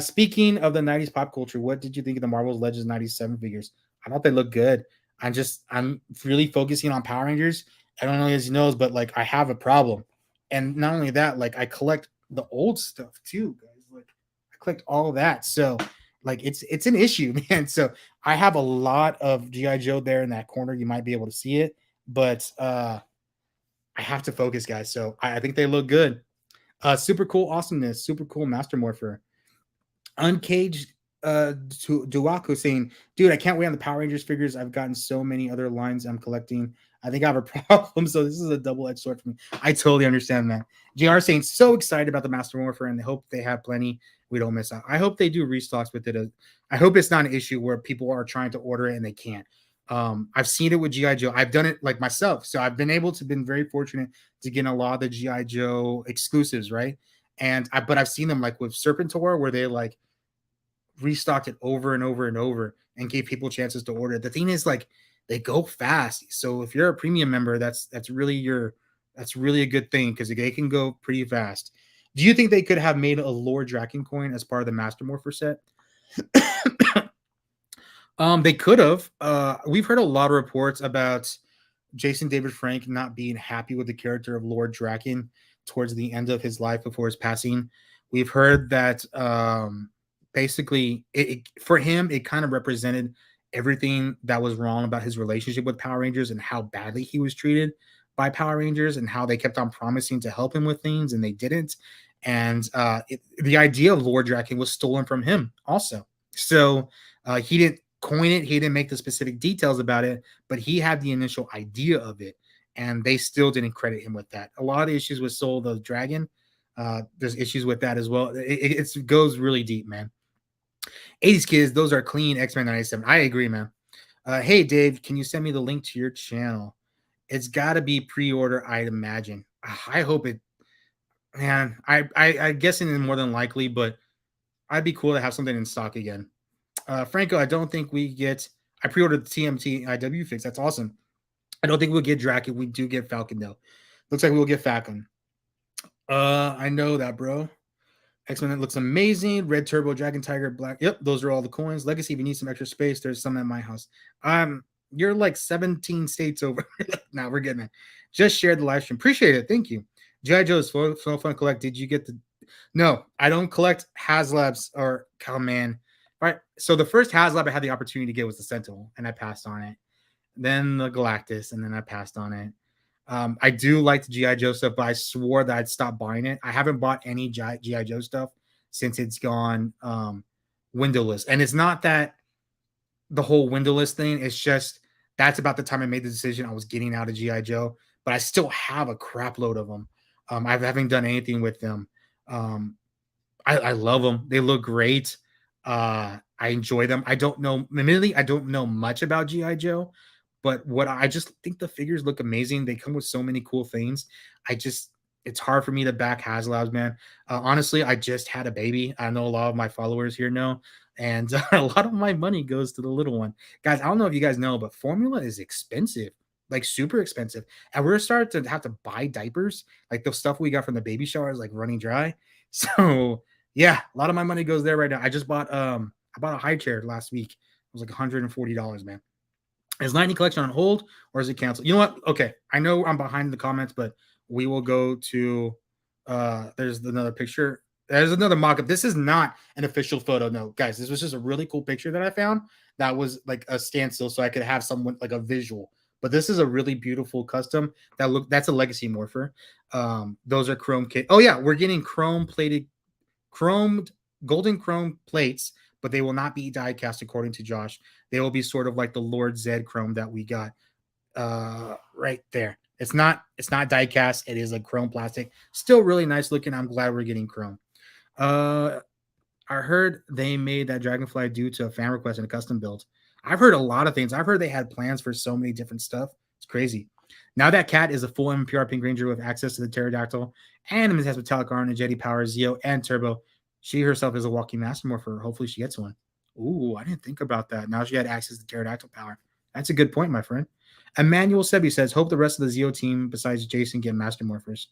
[SPEAKER 2] Speaking of the 90s pop culture, what did you think of the Marvel's Legends 97 figures? I thought they looked good. I'm really focusing on Power Rangers. I don't know as you knows, but like I have a problem. And not only that, like I collect the old stuff too, guys. Like I collect all of that. So like it's an issue, man. So I have a lot of GI Joe there in that corner. You might be able to see it, but I have to focus, guys. So I think they look good. Super cool awesomeness, super cool master morpher. Uncaged Duaku saying, dude, I can't wait on the Power Rangers figures. I've gotten so many other lines I'm collecting. I think I have a problem. So this is a double-edged sword for me. I totally understand that. JR saying so excited about the Master Morpher and they hope they have plenty. We don't miss out. I hope they do restocks with it. I hope it's not an issue where people are trying to order it and they can't. I've seen it with GI Joe. I've done it like myself, so I've been very fortunate to get a lot of the GI Joe exclusives, right? But I've seen them like with Serpentor where they like restocked it over and over and over and gave people chances to order. The thing is, like, they go fast. So if you're a premium member, that's really a good thing because they can go pretty fast. Do you think they could have made a Lord Draken coin as part of the Master Morpher set? They could have. We've heard a lot of reports about Jason David Frank not being happy with the character of Lord Draken towards the end of his life before his passing. We've heard that basically for him, it kind of represented everything that was wrong about his relationship with Power Rangers and how badly he was treated by Power Rangers and how they kept on promising to help him with things and they didn't. And the idea of Lord Draken was stolen from him also. So he didn't coin it. He didn't make the specific details about it, but he had the initial idea of it. And they still didn't credit him with that. A lot of the issues with Soul the Dragon, there's issues with that as well. It goes really deep, man. 80s kids, those are clean X-Men 97. I agree, man. Hey, Dave, can you send me the link to your channel? It's got to be pre-order, I'd imagine. I hope it, man. I guessing it more than likely, but I'd be cool to have something in stock again. Franco, I don't think we get. I pre-ordered the TMT IW fix. That's awesome. I don't think we'll get Draken. We do get Falcon though. Looks like we'll get Falcon. I know that, bro. X-Men looks amazing. Red Turbo, Dragon Tiger, Black. Yep, those are all the coins. Legacy, if you need some extra space, there's some at my house. You're like 17 states over. Nah, we're getting it. Just shared the live stream. Appreciate it. Thank you. G.I. Joe's so fun to collect. Did you get the No, I don't collect HasLabs or man. All right. So the first HasLab I had the opportunity to get was the Sentinel, and I passed on it. Then the Galactus, and then I passed on it. I do like the GI Joe stuff, but I swore that I'd stop buying it. I haven't bought any GI Joe stuff since it's gone windowless. And it's not that the whole windowless thing. It's just that's about the time I made the decision I was getting out of GI Joe, but I still have a crap load of them. I haven't done anything with them. I love them. They look great. I enjoy them. I don't know. Admittedly, I don't know much about GI Joe, but what I just think the figures look amazing. They come with so many cool things. It's hard for me to back HasLabs, man. Honestly, I just had a baby. I know a lot of my followers here know, and a lot of my money goes to the little one. Guys, I don't know if you guys know, but formula is expensive, like super expensive. And we're starting to have to buy diapers, like the stuff we got from the baby shower is like running dry. So yeah, a lot of my money goes there right now. I bought a high chair last week. It was like $140, man. Is Lightning Collection on hold or is it canceled? You know what? Okay, I know I'm behind the comments, but we will go to. There's another picture. There's another mock-up. This is not an official photo, no, guys. This was just a really cool picture that I found. That was like a standstill, so I could have someone like a visual. But this is a really beautiful custom. That's a legacy morpher. Those are chrome kit. Oh yeah, we're getting chrome plated, chromed golden chrome plates, but they will not be die cast according to Josh. They will be sort of like the Lord Zed chrome that we got right there. It's not die cast. It is a chrome plastic. Still really nice looking. I'm glad we're getting chrome. Uh I heard they made that Dragonfly due to a fan request and a custom build. I've heard a lot of things. I've heard they had plans for so many different stuff. It's crazy. Now that cat is a full MPR Pink Ranger with access to the Pterodactyl and has metallic armor and jetty power, Zeo, and turbo. She herself is a walking master morpher. Hopefully she gets one. Ooh, I didn't think about that. Now she had access to pterodactyl power. That's a good point, my friend. Emmanuel Sebi says, hope the rest of the Zeo team, besides Jason, get master morphers.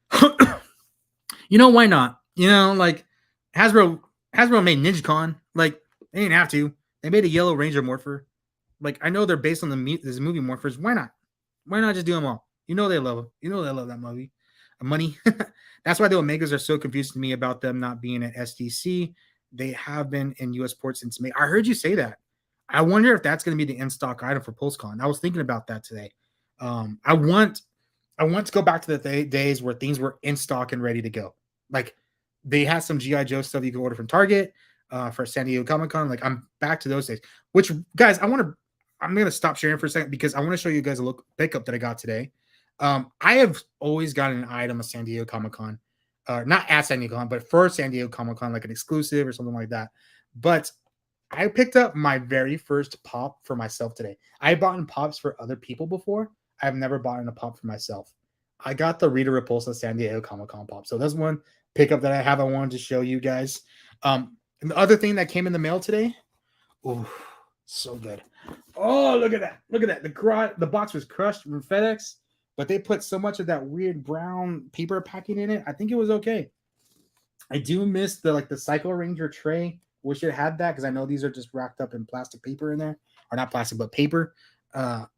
[SPEAKER 2] Why not? Like Hasbro made NinjaCon. Like, they didn't have to. They made a Yellow Ranger morpher. Like, I know they're based on this movie morphers. Why not? Why not just do them all? They love them. They love that movie. Money. That's why the Omegas are so confused to me about them not being at SDC. They have been in U.S. ports since May. I heard you say that. I wonder if that's going to be the in-stock item for PulseCon. I was thinking about that today. I want to go back to the days where things were in stock and ready to go. Like, they had some G.I. Joe stuff you could order from Target for San Diego Comic-Con. Like, I'm back to those days. Which, guys, I'm going to stop sharing for a second because I want to show you guys a look pickup that I got today. I have always gotten an item of San Diego Comic-Con. Not at San Diego Comic-Con, but for San Diego Comic-Con, like an exclusive or something like that. But I picked up my very first pop for myself today. I've bought pops for other people before. I've never bought a pop for myself. I got the Rita Repulsa San Diego Comic-Con pop. So that's one pickup that I have. I wanted to show you guys. And the other thing that came in the mail today. Oh, so good. Oh, look at that. Look at that. The box was crushed from FedEx, but they put so much of that weird brown paper packing in it. I think it was okay. I do miss the Cycle Ranger tray. Wish it had that because I know these are just wrapped up in plastic paper in there. Or not plastic, but paper. But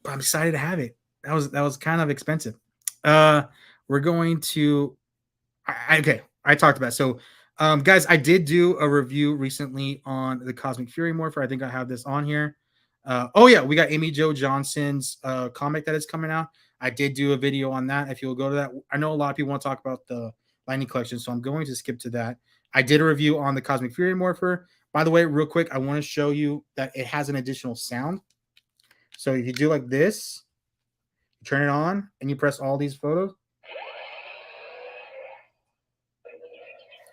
[SPEAKER 2] I'm excited to have it. That was kind of expensive. We're going to I talked about it. So guys, I did do a review recently on the Cosmic Fury Morpher. I think I have this on here. Oh yeah, we got Amy Jo Johnson's comic that is coming out. I did do a video on that. If you'll go to that, I know a lot of people want to talk about the Lightning Collection, so I'm going to skip to that. I did a review on the Cosmic Fury Morpher. By the way, real quick, I want to show you that it has an additional sound. So if you do like this, you turn it on, and you press all these photos.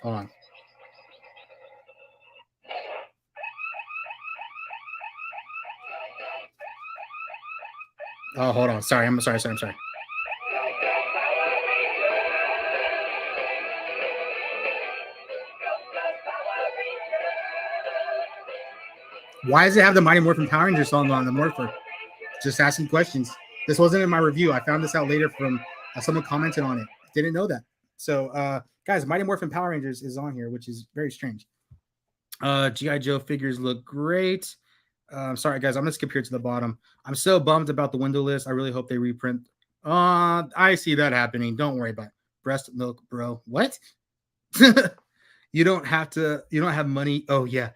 [SPEAKER 2] Hold on. Oh, hold on. Sorry. I'm sorry. Why does it have the Mighty Morphin Power Ranger song on the Morpher? Just asking questions. This wasn't in my review. I found this out later from someone commented on it. Didn't know that. So, guys, Mighty Morphin Power Rangers is on here, which is very strange. G.I. Joe figures look great. Sorry, guys. I'm going to skip here to the bottom. I'm so bummed about the window list. I really hope they reprint. I see that happening. Don't worry about it. Breast milk, bro. What? You don't have money. Oh, yeah.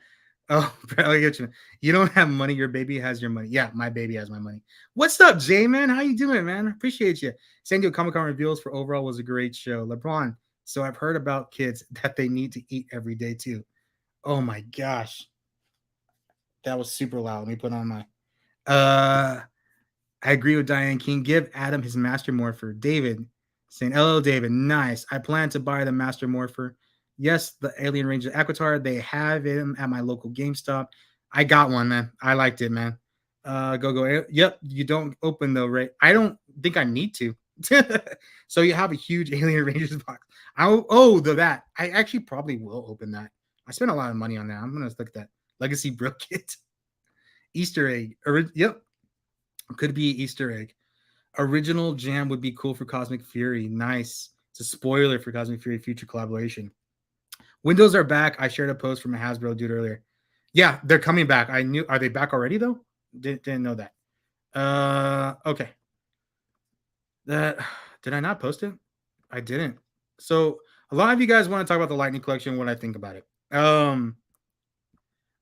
[SPEAKER 2] Oh, I get you. You don't have money. Your baby has your money. Yeah, my baby has my money. What's up, Jay, man? How you doing, man? Appreciate you. San Diego Comic-Con reveals for overall was a great show. LeBron. So I've heard about kids that they need to eat every day, too. Oh, my gosh. That was super loud. Let me put on my... I agree with Diane King. Give Adam his Master Morpher. David saying, hello, David. Nice. I plan to buy the Master Morpher. Yes, the Alien Ranger Equitar. They have him at my local GameStop. I got one, man. I liked it, man. Go. Yep, you don't open though, right? I don't think I need to. So you have a huge Alien Rangers box. That. I actually probably will open that. I spent a lot of money on that. I'm gonna look at that Legacy Bro Kit. Easter egg. Yep. Could be Easter egg. Original jam would be cool for Cosmic Fury. Nice. It's a spoiler for Cosmic Fury future collaboration. Windows are back. I shared a post from a Hasbro dude earlier. Yeah, they're coming back. Are they back already though? Didn't know that. Okay. That did I not post it? I didn't. So a lot of you guys want to talk about the Lightning Collection when I think about it.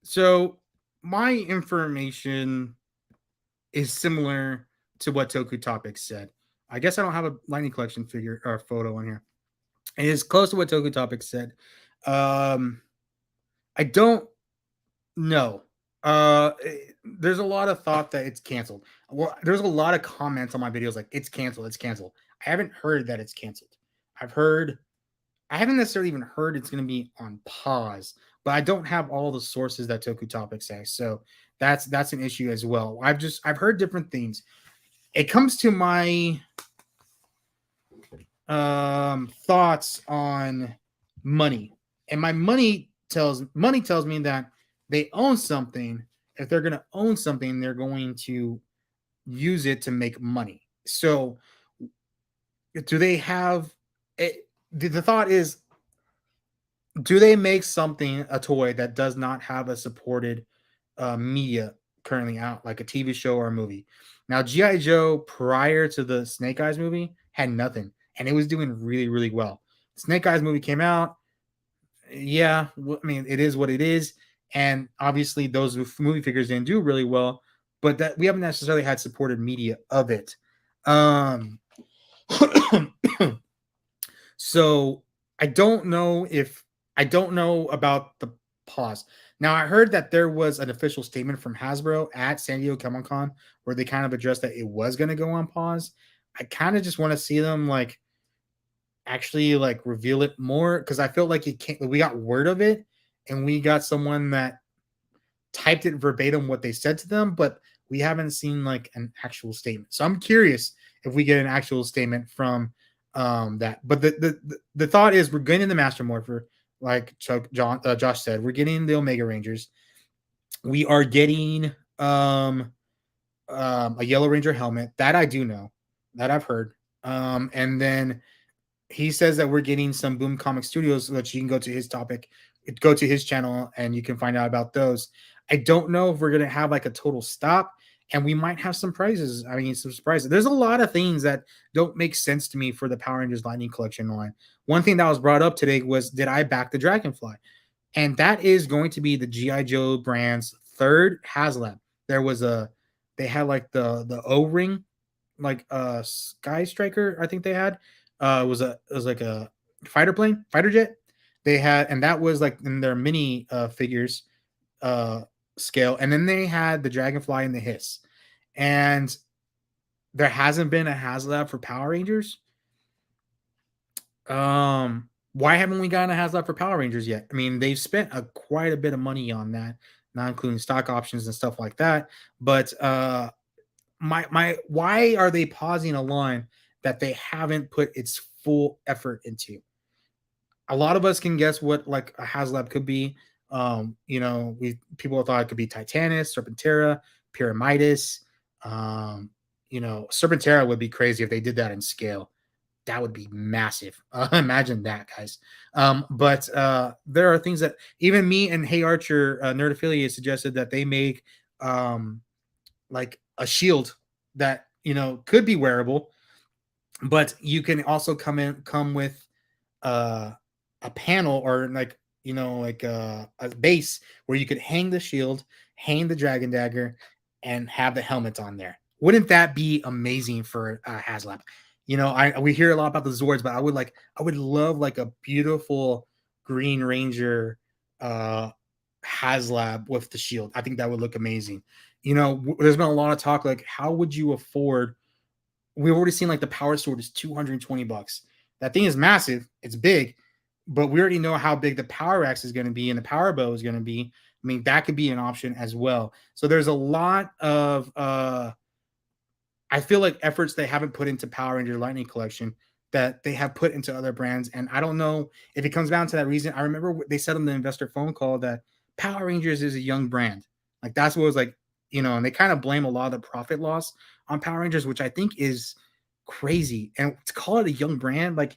[SPEAKER 2] So my information is similar to what Toku Topics said. I guess I don't have a Lightning Collection figure or photo on here. It is close to what Toku Topics said. I don't know. There's a lot of thought that it's canceled. Well, there's a lot of comments on my videos like it's canceled, it's canceled. I haven't heard that it's canceled. I've heard I haven't necessarily even heard it's going to be on pause, but I don't have all the sources that Toku Topic says. So that's an issue as well. I've heard different things. It comes to my thoughts on money. And my money tells me that they own something. If they're going to own something, they're going to use it to make money. So do they have it? The thought is, do they make something a toy that does not have a supported media currently out, like a TV show or a movie? Now, GI Joe prior to the Snake Eyes movie had nothing, and it was doing really, really well. Snake Eyes movie came out. Yeah, I mean, it is what it is, and obviously those movie figures didn't do really well, but that we haven't necessarily had supported media of it. So I don't know about the pause. Now I heard that there was an official statement from Hasbro at San Diego Comic Con where they kind of addressed that it was going to go on pause. I kind of just want to see them like actually like reveal it more because I felt like it can't. We got word of it and we got someone that typed it verbatim what they said to them, but we haven't seen like an actual statement. So I'm curious if we get an actual statement from that. But the thought is we're getting the Master Morpher, like Josh said, we're getting the Omega Rangers. We are getting a Yellow Ranger helmet that I do know that I've heard. And then he says that we're getting some Boom Comic Studios so that you can go to his channel and you can find out about those. I don't know if we're gonna have like a total stop, and we might have some prizes. I mean, some surprises. There's a lot of things that don't make sense to me for the Power Rangers Lightning Collection line. One thing that was brought up today was, did I back the Dragonfly? And that is going to be the GI Joe brand's third HasLab. There was they had like the O ring, like Sky Striker. I think they had it was like a fighter jet. They had, and that was like in their mini figures scale. And then they had the Dragonfly and the Hiss. And there hasn't been a HasLab for Power Rangers. Why haven't we gotten a HasLab for Power Rangers yet? I mean, they've spent quite a bit of money on that, not including stock options and stuff like that. But my why are they pausing a line that they haven't put its full effort into? A lot of us can guess what like a HasLab could be. People thought it could be Titanus, Serpentera, Pyramidas. Serpentera would be crazy if they did that in scale. That would be massive. Imagine that, guys. But there are things that even me and Hey Archer Nerd Affiliate suggested that they make like a shield that could be wearable, but you can also come with a panel or like a base where you could hang the shield, hang the dragon dagger, and have the helmet on there. Wouldn't that be amazing for HasLab? We hear a lot about the Zords, but I would love like a beautiful Green Ranger HasLab with the shield. I think that would look amazing. There's been a lot of talk like, how would you afford? We've already seen like the Power Sword is $220. That thing is massive. It's big, but we already know how big the Power Axe is going to be and the Power Bow is going to be. I mean, that could be an option as well. So there's a lot of I feel like efforts they haven't put into Power Ranger Lightning Collection that they have put into other brands. And I don't know if it comes down to that reason. I remember they said on the investor phone call that Power Rangers is a young brand. Like that's what it was like, and they kind of blame a lot of the profit loss on Power Rangers, which I think is crazy. And to call it a young brand, like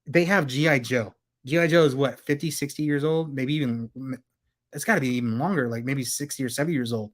[SPEAKER 2] they have GI Joe. GI Joe is what, 50, 60 years old, maybe even it's got to be even longer, like maybe 60 or 70 years old.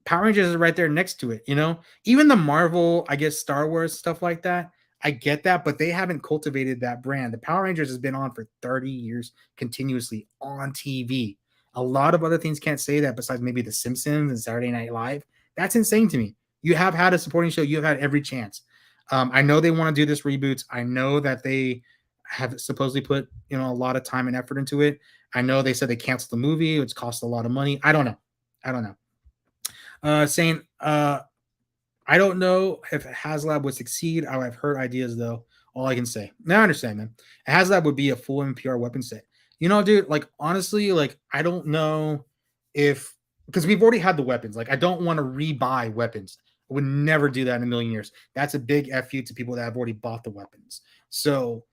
[SPEAKER 2] Power Rangers is right there next to it, you know? Even the Marvel, I guess Star Wars stuff like that, I get that, but they haven't cultivated that brand. The Power Rangers has been on for 30 years continuously on TV. A lot of other things can't say that besides maybe The Simpsons and Saturday Night Live. That's insane to me. You have had a supporting show, you have had every chance. I know they want to do this reboots. I know that they have supposedly put, a lot of time and effort into it. I know they said they canceled the movie, which cost a lot of money. I don't know. I don't know. Saying I don't know if HasLab would succeed. I've heard ideas though. All I can say. Now I understand, man. A HasLab would be a full NPR weapon set. Dude, like honestly, like I don't know if because we've already had the weapons. Like I don't want to rebuy weapons. I would never do that in a million years. That's a big FU to people that have already bought the weapons. So,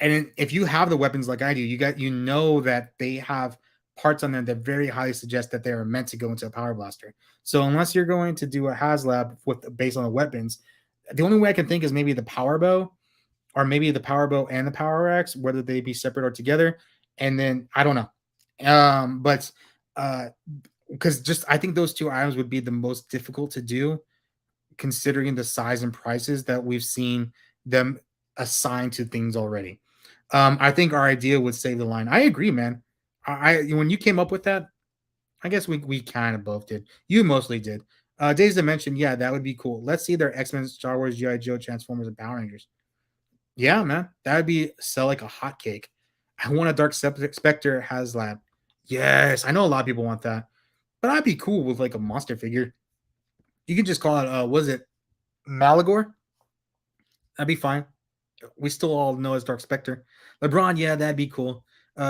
[SPEAKER 2] and if you have the weapons like I do, that they have parts on them that very highly suggest that they are meant to go into a power blaster. So unless you're going to do a HasLab based on the weapons, the only way I can think is maybe the power bow, or maybe the power bow and the power axe, whether they be separate or together. And then I don't know, but because just I think those two items would be the most difficult to do, considering the size and prices that we've seen them assigned to things already. I think our idea would save the line. I agree, man. When you came up with that, I guess we kind of both did. You mostly did. Days Dimension, yeah, that would be cool. Let's see their X-Men, Star Wars, G.I. Joe, Transformers, and Power Rangers. Yeah, man. That would be sell like a hotcake. I want a Dark Spectre HasLab. Yes, I know a lot of people want that. But I'd be cool with like a monster figure. You can just call it was it Malagor? That'd be fine. We still all know as Dark Spectre. LeBron, yeah, that'd be cool.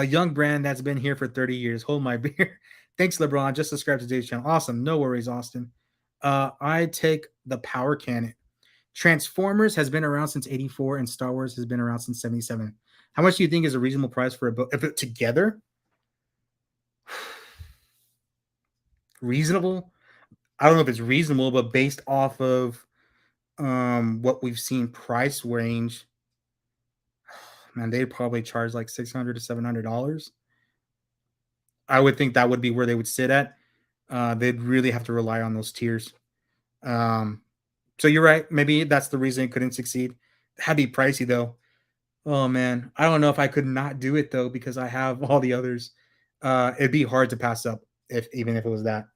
[SPEAKER 2] Young brand that's been here for 30 years. Hold my beer. Thanks, LeBron. Just subscribe to today's channel. Awesome. No worries, Austin. I take the power cannon. Transformers has been around since 84 and Star Wars has been around since 77. How much do you think is a reasonable price for a book? If it together? Reasonable? I don't know if it's reasonable, but based off of what we've seen price range, man, they'd probably charge like $600 to $700. I would think that would be where they would sit at. They'd really have to rely on those tiers. So you're right. Maybe that's the reason it couldn't succeed. That'd be pricey though. Oh man, I don't know if I could not do it though because I have all the others. It'd be hard to pass up even if it was that.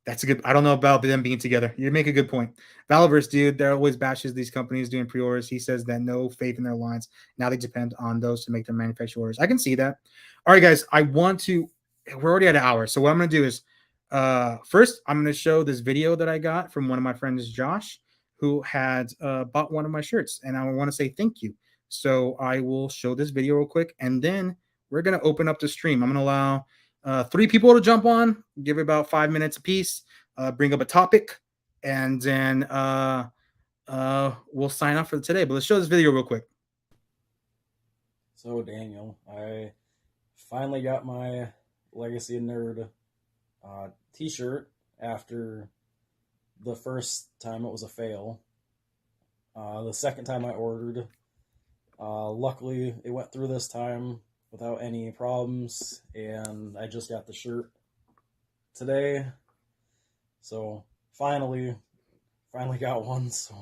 [SPEAKER 2] That's a good. I don't know about them being together. You make a good point. Valiverse, dude, they're always bashes these companies doing pre-orders. He says that no faith in their lines. Now they depend on those to make their manufacturer orders. I can see that. All right, guys. I want to. We're already at an hour, so what I'm going to do is, first I'm going to show this video that I got from one of my friends, Josh, who had bought one of my shirts, and I want to say thank you. So I will show this video real quick, and then we're going to open up the stream. I'm going to allow 3 people to jump on, give it about 5 minutes apiece, bring up a topic, and then we'll sign off for today. But let's show this video real quick.
[SPEAKER 1] So Daniel, I finally got my Legacy Nerd t-shirt after the first time it was a fail. The second time I ordered, luckily it went through this time without any problems, and I just got the shirt today. So finally got one. So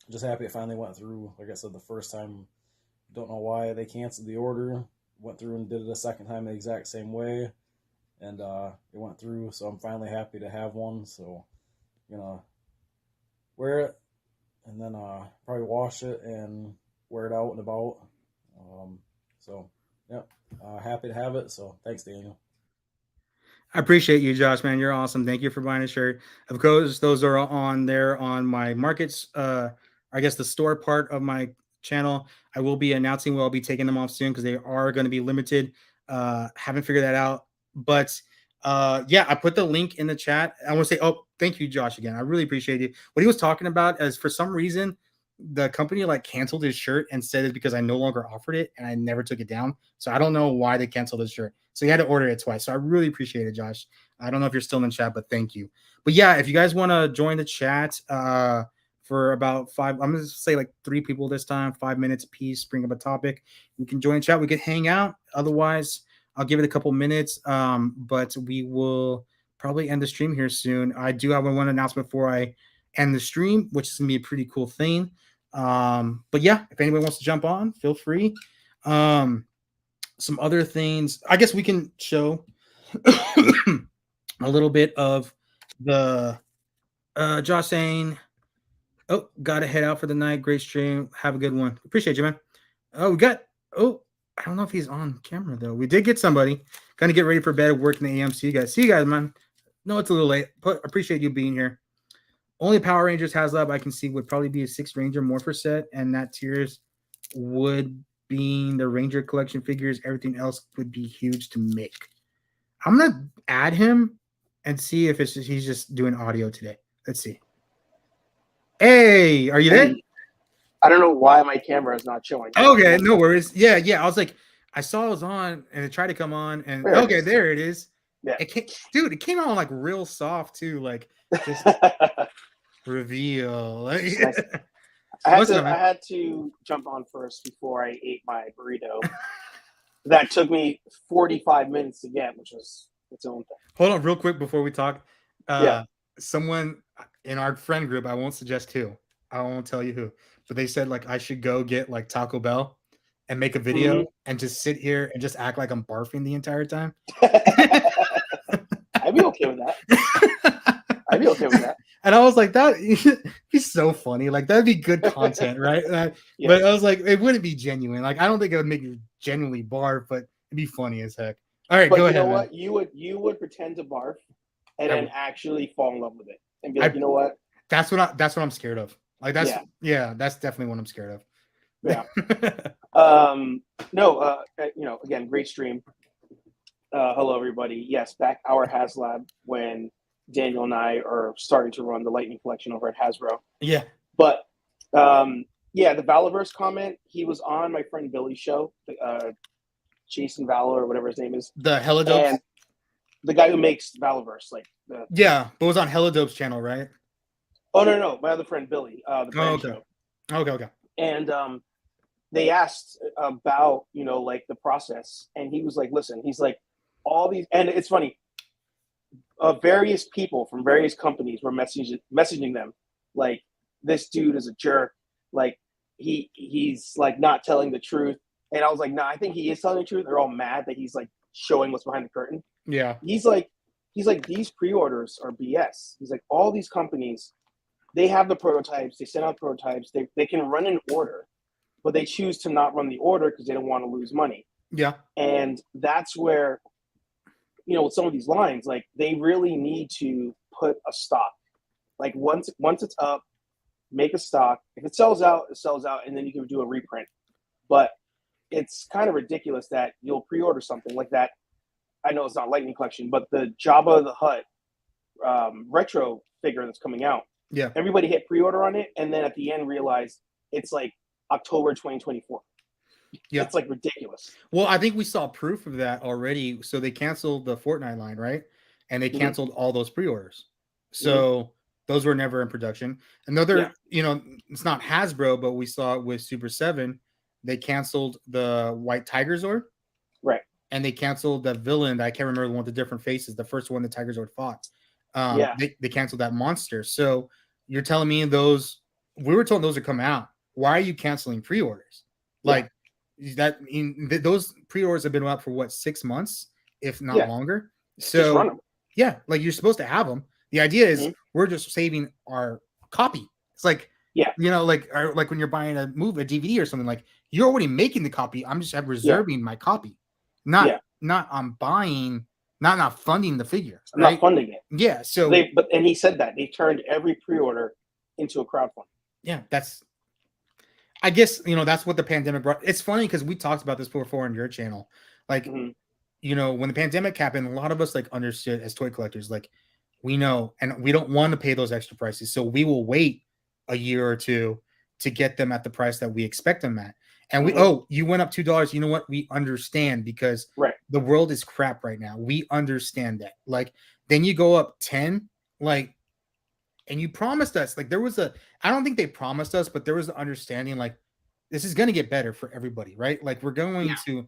[SPEAKER 1] just happy it finally went through. Like I said, the first time, don't know why they canceled the order. Went through and did it a second time the exact same way, and it went through. So I'm finally happy to have one. So wear it, and then probably wash it and wear it out and about. So, yep, happy to have it. So, thanks, Daniel.
[SPEAKER 2] I appreciate you, Josh, man. You're awesome. Thank you for buying a shirt. Of course, those are on there on my markets. I guess the store part of my channel. I will be announcing where I'll be taking them off soon because they are going to be limited. Haven't figured that out. But yeah, I put the link in the chat. I want to say, oh, thank you, Josh, again. I really appreciate it. What he was talking about is for some reason, the company like canceled his shirt and said it's because I no longer offered it and I never took it down. So I don't know why they canceled his shirt. So you had to order it twice. So I really appreciate it, Josh. I don't know if you're still in the chat, but thank you. But yeah, if you guys want to join the chat for about 5, I'm going to say like 3 people this time, 5 minutes a piece, bring up a topic. We can join the chat. We can hang out. Otherwise, I'll give it a couple minutes. But we will probably end the stream here soon. I do have one announcement before I end the stream, which is gonna be a pretty cool thing. But yeah, if anybody wants to jump on, feel free. Some other things, I guess we can show a little bit of the Josh saying, "Oh, gotta head out for the night. Great stream. Have a good one. Appreciate you, man." Oh, we got. Oh, I don't know if he's on camera though. We did get somebody. Gonna get ready for bed. Working the AM. See you guys, man. No, it's a little late, but appreciate you being here. Only Power Rangers HasLab I can see would probably be a 6 Ranger Morpher set, and that tiers would be the Ranger collection figures. Everything else would be huge to make. I'm gonna add him and see if he's just doing audio today. Let's see. Hey, are you there?
[SPEAKER 3] I don't know why my camera is not showing.
[SPEAKER 2] Okay, no worries. Yeah. I was like, I saw it was on, and it tried to come on, and there it is.
[SPEAKER 3] Yeah,
[SPEAKER 2] it came out like real soft too, like just reveal.
[SPEAKER 3] I had to jump on first before I ate my burrito. That took me 45 minutes to get, which was its own thing.
[SPEAKER 2] Hold on, real quick before we talk. Someone in our friend group, I won't suggest who, I won't tell you who, but they said like I should go get like Taco Bell and make a video and just sit here and just act like I'm barfing the entire time.
[SPEAKER 3] I'd be okay with that.
[SPEAKER 2] And I was like, that'd be so funny. Like that'd be good content, right? But I was like, it wouldn't be genuine. Like I don't think it would make you genuinely barf, but it'd be funny as heck. All right,
[SPEAKER 3] but
[SPEAKER 2] go ahead.
[SPEAKER 3] You know what? You would pretend to barf and then actually fall in love with it and be like, you know what?
[SPEAKER 2] That's what I'm scared of. Like that's that's definitely what I'm scared of.
[SPEAKER 3] Yeah. Again, great stream. Hello everybody. Yes, back our HasLab when Daniel and I are starting to run the Lightning collection over at Hasbro.
[SPEAKER 2] Yeah.
[SPEAKER 3] But the Valiverse comment, he was on my friend Billy's show, Jason Valor or whatever his name is.
[SPEAKER 2] The Helidope.
[SPEAKER 3] The guy who makes Valiverse,
[SPEAKER 2] but it was on Helidope's channel, right?
[SPEAKER 3] Oh no, my other friend Billy, the brand show.
[SPEAKER 2] Okay.
[SPEAKER 3] And they asked about, like the process, and he was like, listen, he's like, all these, and it's funny, various people from various companies were messaging them, like, this dude is a jerk, like, he's like not telling the truth. And I was like, nah, I think he is telling the truth. They're all mad that he's like showing what's behind the curtain.
[SPEAKER 2] Yeah.
[SPEAKER 3] He's like, these pre-orders are BS. He's like, all these companies, they have the prototypes, they send out prototypes, they can run an order, but they choose to not run the order because they don't want to lose money.
[SPEAKER 2] Yeah.
[SPEAKER 3] And that's where, with some of these lines, like they really need to put a stock. Like once it's up, make a stock. If it sells out, it sells out, and then you can do a reprint. But it's kind of ridiculous that you'll pre-order something like that. I know it's not Lightning Collection, but the Jabba the Hutt retro figure that's coming out.
[SPEAKER 2] Yeah.
[SPEAKER 3] Everybody hit pre-order on it, and then at the end realized it's like October 2024. Yeah. It's like ridiculous.
[SPEAKER 2] Well, I think we saw proof of that already. So they canceled the Fortnite line, right? And they canceled all those pre-orders. So those were never in production. Another, it's not Hasbro, but we saw it with Super 7. They canceled the White Tiger Zord.
[SPEAKER 3] Right.
[SPEAKER 2] And they canceled the villain. I can't remember the one with the different faces. The first one the Tiger Zord fought. They canceled that monster. So you're telling me we were told those would come out. Why are you canceling pre-orders? Like those pre-orders have been out for what, 6 months, if not longer. So like you're supposed to have them. The idea is we're just saving our copy. It's like, like when you're buying a movie, a DVD or something, like you're already making the copy. I'm just reserving my copy. Not I'm buying, not funding the figure.
[SPEAKER 3] I'm not funding it.
[SPEAKER 2] Yeah. So
[SPEAKER 3] and he said that they turned every pre-order into a crowdfund.
[SPEAKER 2] Yeah, I guess that's what the pandemic brought. It's funny because we talked about this before on your channel. Like, when the pandemic happened, a lot of us like understood as toy collectors, like we know, and we don't want to pay those extra prices, so we will wait a year or two to get them at the price that we expect them at. And you went up $2. You know what? We understand because the world is crap right now. We understand that. Like, then you go up 10, like, and you promised us, like, I don't think they promised us, but there was the understanding, like, this is going to get better for everybody, right? Like, we're going to,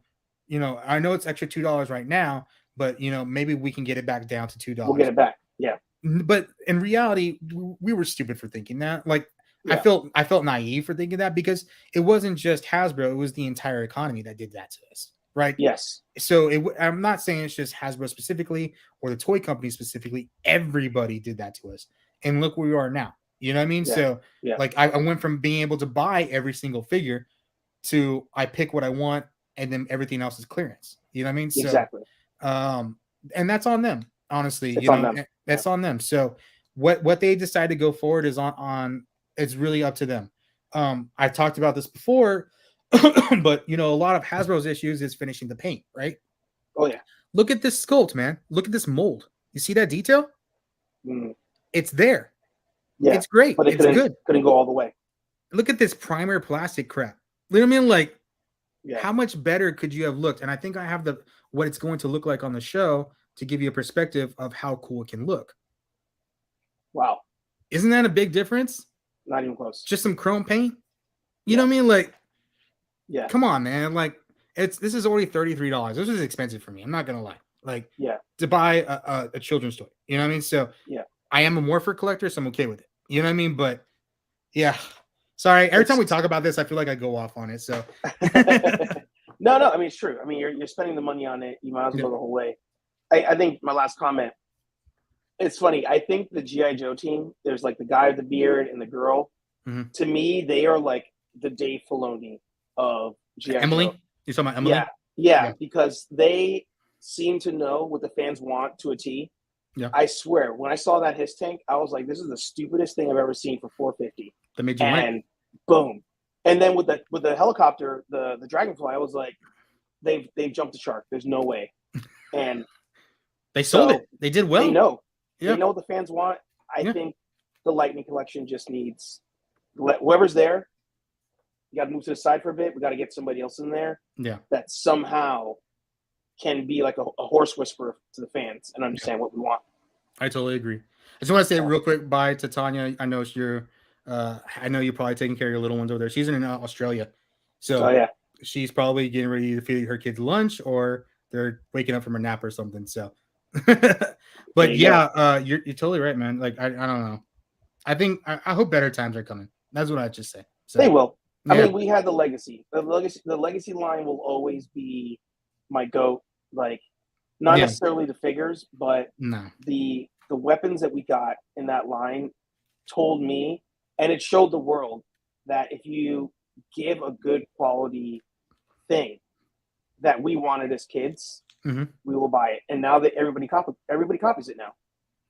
[SPEAKER 2] I know it's extra $2 right now, but maybe we can get it back down to $2.
[SPEAKER 3] We'll get it back. Yeah.
[SPEAKER 2] But in reality, we were stupid for thinking that. Like, I felt naive for thinking that, because it wasn't just Hasbro; it was the entire economy that did that to us, right?
[SPEAKER 3] Yes.
[SPEAKER 2] So I'm not saying it's just Hasbro specifically or the toy company specifically. Everybody did that to us, and look where we are now. You know what I mean?
[SPEAKER 3] Yeah.
[SPEAKER 2] So,
[SPEAKER 3] Yeah.
[SPEAKER 2] like, I went from being able to buy every single figure to I pick what I want, and then everything else is clearance. You know what I mean? So,
[SPEAKER 3] Exactly.
[SPEAKER 2] and that's on them. Honestly,
[SPEAKER 3] It's on them.
[SPEAKER 2] That's on them. So what they decide to go forward is on it's really up to them. I've talked about this before, but a lot of Hasbro's issues is finishing the paint, right?
[SPEAKER 3] Oh yeah.
[SPEAKER 2] Look at this sculpt, man. Look at this mold. You see that detail? It's there.
[SPEAKER 3] Yeah.
[SPEAKER 2] It's great.
[SPEAKER 3] But
[SPEAKER 2] it's good.
[SPEAKER 3] Couldn't go all the way.
[SPEAKER 2] Look at this primer plastic crap. You know what I mean? Like,
[SPEAKER 3] yeah.
[SPEAKER 2] How much better could you have looked? And I think I have what it's going to look like on the show to give you a perspective of how cool it can look.
[SPEAKER 3] Wow.
[SPEAKER 2] Isn't that a big difference?
[SPEAKER 3] Not even close.
[SPEAKER 2] Just some chrome paint. You know what I mean? Like,
[SPEAKER 3] yeah.
[SPEAKER 2] Come on, man. Like, this is already $33. This is expensive for me. I'm not gonna lie. Like, to buy a children's toy. You know what I mean? So I am a Morpher collector, so I'm okay with it. You know what I mean? But yeah. Sorry. Every time we talk about this, I feel like I go off on it. So
[SPEAKER 3] no. I mean, it's true. I mean, you're spending the money on it. You might as well go the whole way. I think my last comment. It's funny. I think the G.I. Joe team, there's like the guy with the beard and the girl. Mm-hmm. To me, they are like the Dave Filoni of G.I.
[SPEAKER 2] Emily?
[SPEAKER 3] Joe.
[SPEAKER 2] You're talking about Emily?
[SPEAKER 3] Yeah, because they seem to know what the fans want to a T. Yeah. I swear, when I saw that Hiss tank, I was like, this is the stupidest thing I've ever seen for $450.
[SPEAKER 2] That made you win.
[SPEAKER 3] Boom. And then with the helicopter, the Dragonfly, I was like, they've jumped the shark. There's no way. And
[SPEAKER 2] they sold it. They did well.
[SPEAKER 3] They know. Yeah. They know what the fans want. I think the Lightning collection just needs whoever's there. You got to move to the side for a bit. We got to get somebody else in there. Yeah. That somehow can be like a horse whisperer to the fans and understand what we want.
[SPEAKER 2] I totally agree. I just want to say real quick bye to Tanya. I know you're probably taking care of your little ones over there. She's in Australia, so she's probably getting ready to feed her kids lunch, or they're waking up from a nap or something. So, but you're totally right, man. Like I don't know. I think I hope better times are coming. That's what I just say. So,
[SPEAKER 3] they will. I mean, we had the legacy. The legacy line will always be my goat. Like, not necessarily the figures, but the weapons that we got in that line told me, and it showed the world, that if you give a good quality thing that we wanted as kids, we will buy it. And now that everybody copies it now.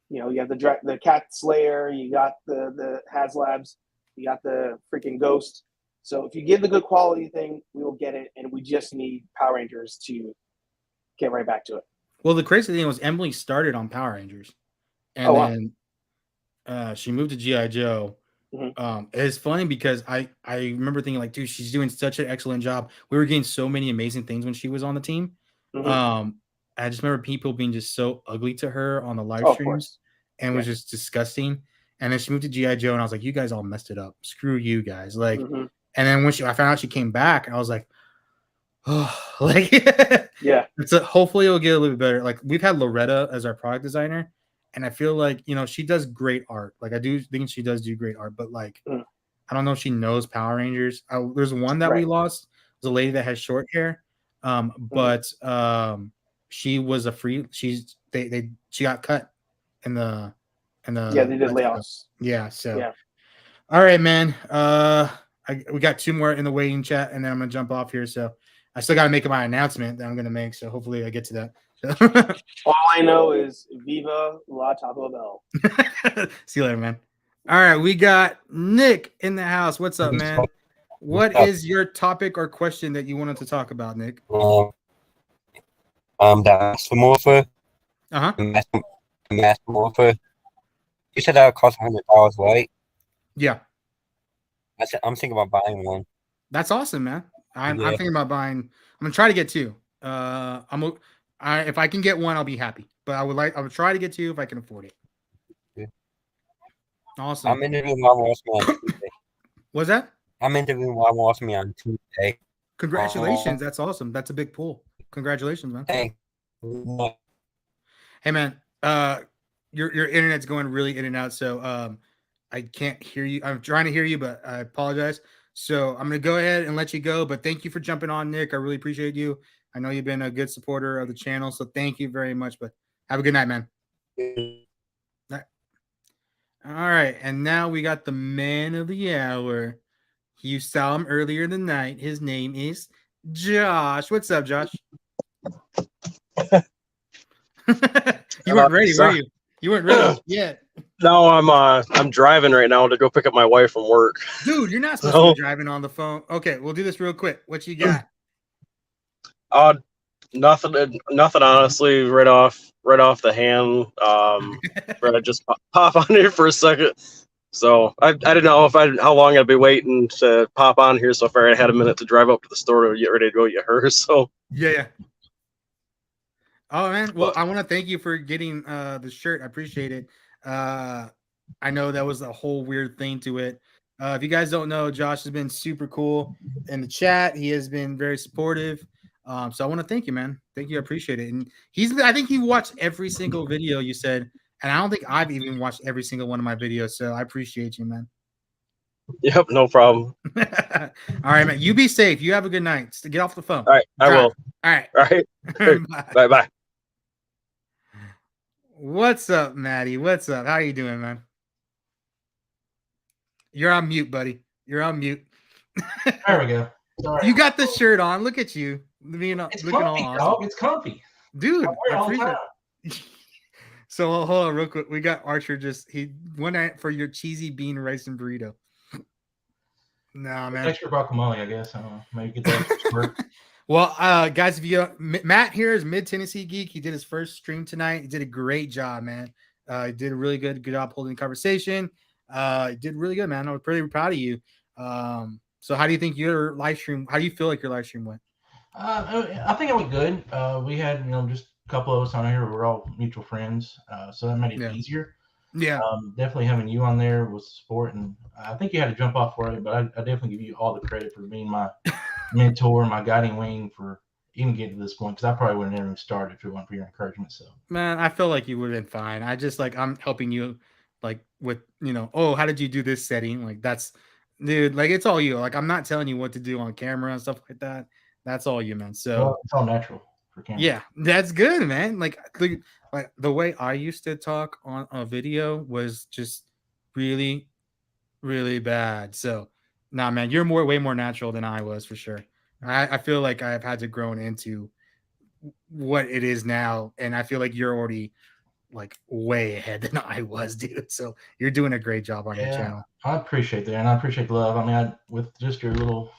[SPEAKER 3] You know, you have the Cat Slayer, you got the HasLabs, you got the freaking Ghost. So if you give the good quality thing, we will get it, and we just need Power Rangers to get right back to it.
[SPEAKER 2] Well, the crazy thing was Emily started on Power Rangers, and then she moved to G.I. Joe. It's funny because I remember thinking, like, dude, she's doing such an excellent job. We were getting so many amazing things when she was on the team. I just remember people being just so ugly to her on the live streams, and was just disgusting. And then she moved to G.I. Joe, and I was like, you guys all messed it up. Screw you guys. Like, and then when I found out she came back, I was like, oh, like, So hopefully it'll get a little bit better. Like, we've had Loretta as our product designer, and I feel like, she does great art. Like, I do think she does do great art, but like, I don't know if she knows Power Rangers. There's one that we lost. It was a lady that has short hair, but she was a free. She got cut in the they
[SPEAKER 3] did layoffs.
[SPEAKER 2] So all right, man. We got 2 more in the waiting chat, and then I'm gonna jump off here. So I still gotta make my announcement that I'm gonna make. So hopefully I get to that.
[SPEAKER 3] All I know is Viva La Taco Bell.
[SPEAKER 2] See you later, man. All right, we got Nick in the house. What's up, man? What is your topic or question that you wanted to talk about, Nick?
[SPEAKER 4] That's for Morpher. Master Morpher. You said that would cost $100, right?
[SPEAKER 2] Yeah.
[SPEAKER 4] I'm thinking about buying one.
[SPEAKER 2] That's awesome, man. I'm thinking about buying. I'm gonna try to get 2. If I can get 1, I'll be happy. But I would try to get 2 if I can afford it. Yeah. Awesome.
[SPEAKER 4] I'm interviewing Mom Watch Me on Tuesday.
[SPEAKER 2] What's that?
[SPEAKER 4] I'm interviewing Mom Watch Me on Tuesday.
[SPEAKER 2] Congratulations. That's awesome. That's a big pull. Congratulations, man.
[SPEAKER 4] Hey.
[SPEAKER 2] Hey man, your internet's going really in and out, so I can't hear you. I'm trying to hear you, but I apologize. So I'm gonna go ahead and let you go. But thank you for jumping on, Nick. I really appreciate you. I know you've been a good supporter of the channel, so thank you very much. But have a good night, man. All right, and now we got the man of the hour. You saw him earlier in the night. His name is Josh. What's up, Josh? You weren't ready, were you? You weren't ready yet.
[SPEAKER 5] No, I'm driving right now to go pick up my wife from work.
[SPEAKER 2] Dude, you're not supposed to be driving on the phone. Okay, we'll do this real quick. What you got?
[SPEAKER 5] Nothing honestly, right off the hand. Gonna just pop on here for a second. So I didn't know how long I'd be waiting to pop on here. So far, I had a minute to drive up to the store to get ready to go get her. So
[SPEAKER 2] yeah. Oh man, well, I want to thank you for getting the shirt. I appreciate it. I know that was a whole weird thing to it. If you guys don't know, Josh has been super cool in the chat. He has been very supportive. So I want to thank you, man. Thank you. I appreciate it. And I think he watched every single video you said, and I don't think I've even watched every single one of my videos. So I appreciate you, man.
[SPEAKER 5] Yep, no problem.
[SPEAKER 2] All right, man. You be safe. You have a good night. Get off the phone.
[SPEAKER 5] All right, I will.
[SPEAKER 2] All right.
[SPEAKER 5] All right. Bye.
[SPEAKER 2] What's up, Maddie? What's up? How you doing, man? You're on mute, buddy. You're on mute.
[SPEAKER 6] There we go. Sorry.
[SPEAKER 2] You got the shirt on. Look at you.
[SPEAKER 6] It's looking comfy, all awesome. Dog. It's comfy.
[SPEAKER 2] Dude, I appreciate it. So hold on real quick. We got Archer he went out for your cheesy bean rice and burrito. Nah, man.
[SPEAKER 6] Extra guacamole, I guess. I don't know. Maybe get that.
[SPEAKER 2] Well, guys, if you Matt here is Mid Tennessee Geek. He did his first stream tonight. He did a great job, man. He did a really good job holding the conversation. He did really good, man. I was pretty proud of you. So how do you think your live stream? How do you feel like your live stream went?
[SPEAKER 6] I think it went good. We had just a couple of us on here. We're all mutual friends, so that made it easier.
[SPEAKER 2] Yeah,
[SPEAKER 6] definitely having you on there was support, and I think you had to jump off for it, but I definitely give you all the credit for being my mentor, my guiding wing for even getting to this point, because I probably wouldn't have even started if it weren't for your encouragement. So,
[SPEAKER 2] man, I feel like you would have been fine. I'm helping you, like with how did you do this setting? Like dude, like it's all you. Like I'm not telling you what to do on camera and stuff like that. That's all you, man. So
[SPEAKER 6] it's all natural for camera.
[SPEAKER 2] Yeah, that's good, man. Like the way I used to talk on a video was just really, really bad. So, nah, man, you're way more natural than I was for sure. I feel like I've had to grow into what it is now, and I feel like you're already like way ahead than I was, dude. So you're doing a great job on your channel.
[SPEAKER 6] I appreciate that, and I appreciate the love. I mean, with just your little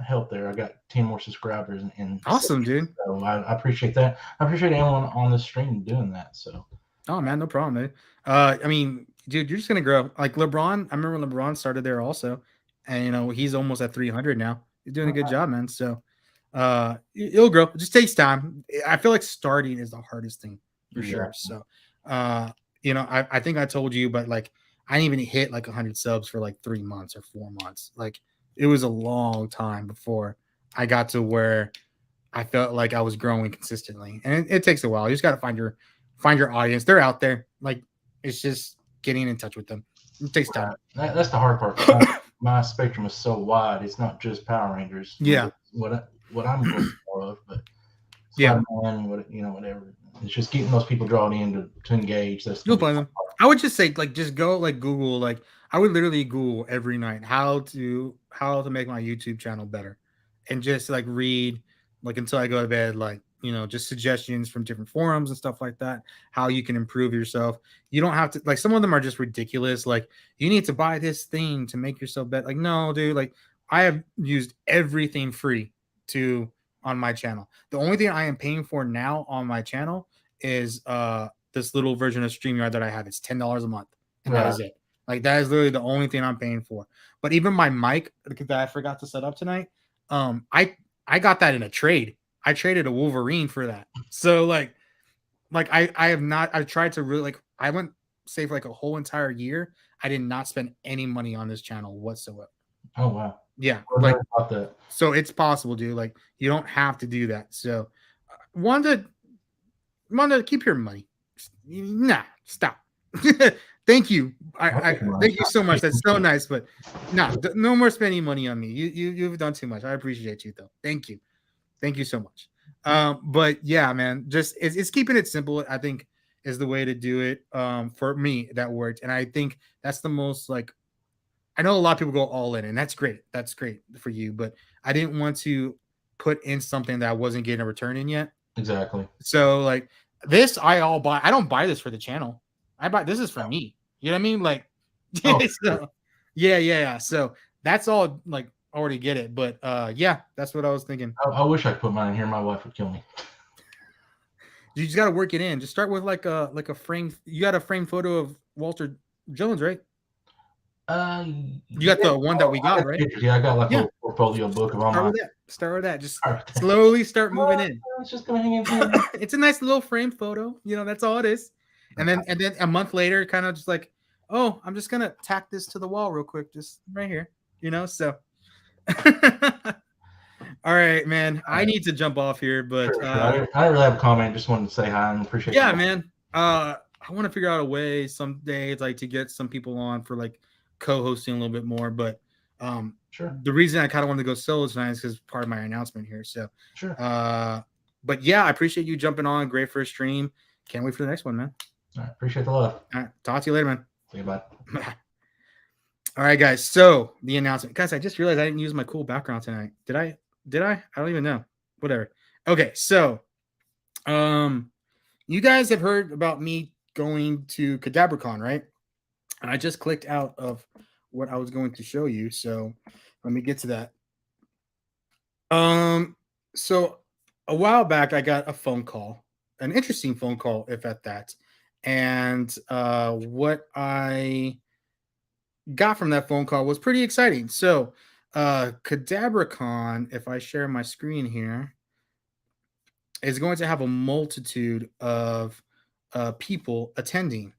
[SPEAKER 6] help there, I got 10 more subscribers, and
[SPEAKER 2] awesome, dude.
[SPEAKER 6] So I appreciate that. I appreciate anyone on the stream doing that. So,
[SPEAKER 2] oh man, no problem, man. I mean, dude, you're just gonna grow. Like LeBron, I remember LeBron started there also, and he's almost at 300 now. You're doing a good job, man. So, it'll grow. It just takes time. I feel like starting is the hardest thing for sure. So, I think I told you, but like I didn't even hit like 100 subs for like 3 months or 4 months. Like it was a long time before I got to where I felt like I was growing consistently, and it takes a while. You just got to find your audience. They're out there. Like it's just getting in touch with them. It takes time.
[SPEAKER 6] That's the hard part. My spectrum is so wide. It's not just Power Rangers.
[SPEAKER 2] Yeah.
[SPEAKER 6] What I'm going for of, but Spider-Man, whatever. It's just getting those people drawn in to engage.
[SPEAKER 2] You'll find them. I would just say just go Google. Like I would literally Google every night how to make my YouTube channel better, and just read until I go to bed. Just suggestions from different forums and stuff like that. How you can improve yourself. You don't have to some of them are just ridiculous. Like you need to buy this thing to make yourself better. Like no, dude. I have used everything free on my channel. The only thing I am paying for now on my channel is this little version of StreamYard that I have. It's $10 a month, and that is it. That is literally the only thing I'm paying for. But even my mic that I forgot to set up tonight, I got that in a trade. I traded a Wolverine for that. So I have not. I tried to really I went save a whole entire year. I did not spend any money on this channel whatsoever.
[SPEAKER 6] Oh wow.
[SPEAKER 2] Yeah,
[SPEAKER 6] about that.
[SPEAKER 2] So it's possible, dude. You don't have to do that. So, want to keep your money. Nah, stop. Thank you. I thank you so much. That's so nice. But nah, no more spending money on me. You've done too much. I appreciate you though. Thank you. Thank you so much. But yeah, man, just it's keeping it simple, I think, is the way to do it. For me, that worked. And I think that's the most like I know a lot of people go all in, and that's great. That's great for you. But I didn't want to put in something that I wasn't getting a return in yet.
[SPEAKER 6] Exactly.
[SPEAKER 2] So like this, I don't buy this for the channel. I buy this is for me. You know what I mean? Like, so, yeah. So that's all. Like, already get it. But yeah, that's what I was thinking.
[SPEAKER 6] I wish I could put mine in here. My wife would kill me.
[SPEAKER 2] You just got to work it in. Just start with like a frame. You got a framed photo of Walter Jones, right? You got the one that we got, right?
[SPEAKER 6] Pictures. Yeah, I got like a portfolio book of all my.
[SPEAKER 2] Start with that. Just slowly start moving in.
[SPEAKER 6] It's just gonna hang in here.
[SPEAKER 2] It's a nice little framed photo. You know, that's all it is. And then a month later, kind of just like, oh, I'm just gonna tack this to the wall real quick, just right here. You know, so. All right, man. I need to jump off here, but
[SPEAKER 6] sure. I don't really have a comment. Just wanted to say hi and appreciate.
[SPEAKER 2] Yeah, man. I want to figure out a way someday, like, to get some people on for like co-hosting a little bit more, but
[SPEAKER 6] sure.
[SPEAKER 2] The reason I kind of wanted to go solo tonight is because part of my announcement here. So
[SPEAKER 6] sure.
[SPEAKER 2] But yeah, I appreciate you jumping on. Great first stream. Can't wait for the next one, man.
[SPEAKER 6] All right, appreciate the love.
[SPEAKER 2] All right, talk to you later, man.
[SPEAKER 6] See you, bye.
[SPEAKER 2] All right, guys. So the announcement, guys. I just realized I didn't use my cool background tonight. Did I? I don't even know. Whatever. Okay, so you guys have heard about me going to CadabraCon, right? And I just clicked out of what I was going to show you. So let me get to that. So a while back, I got a phone call, an interesting phone call, if at that. And what I got from that phone call was pretty exciting. So CadabraCon, if I share my screen here, is going to have a multitude of people attending.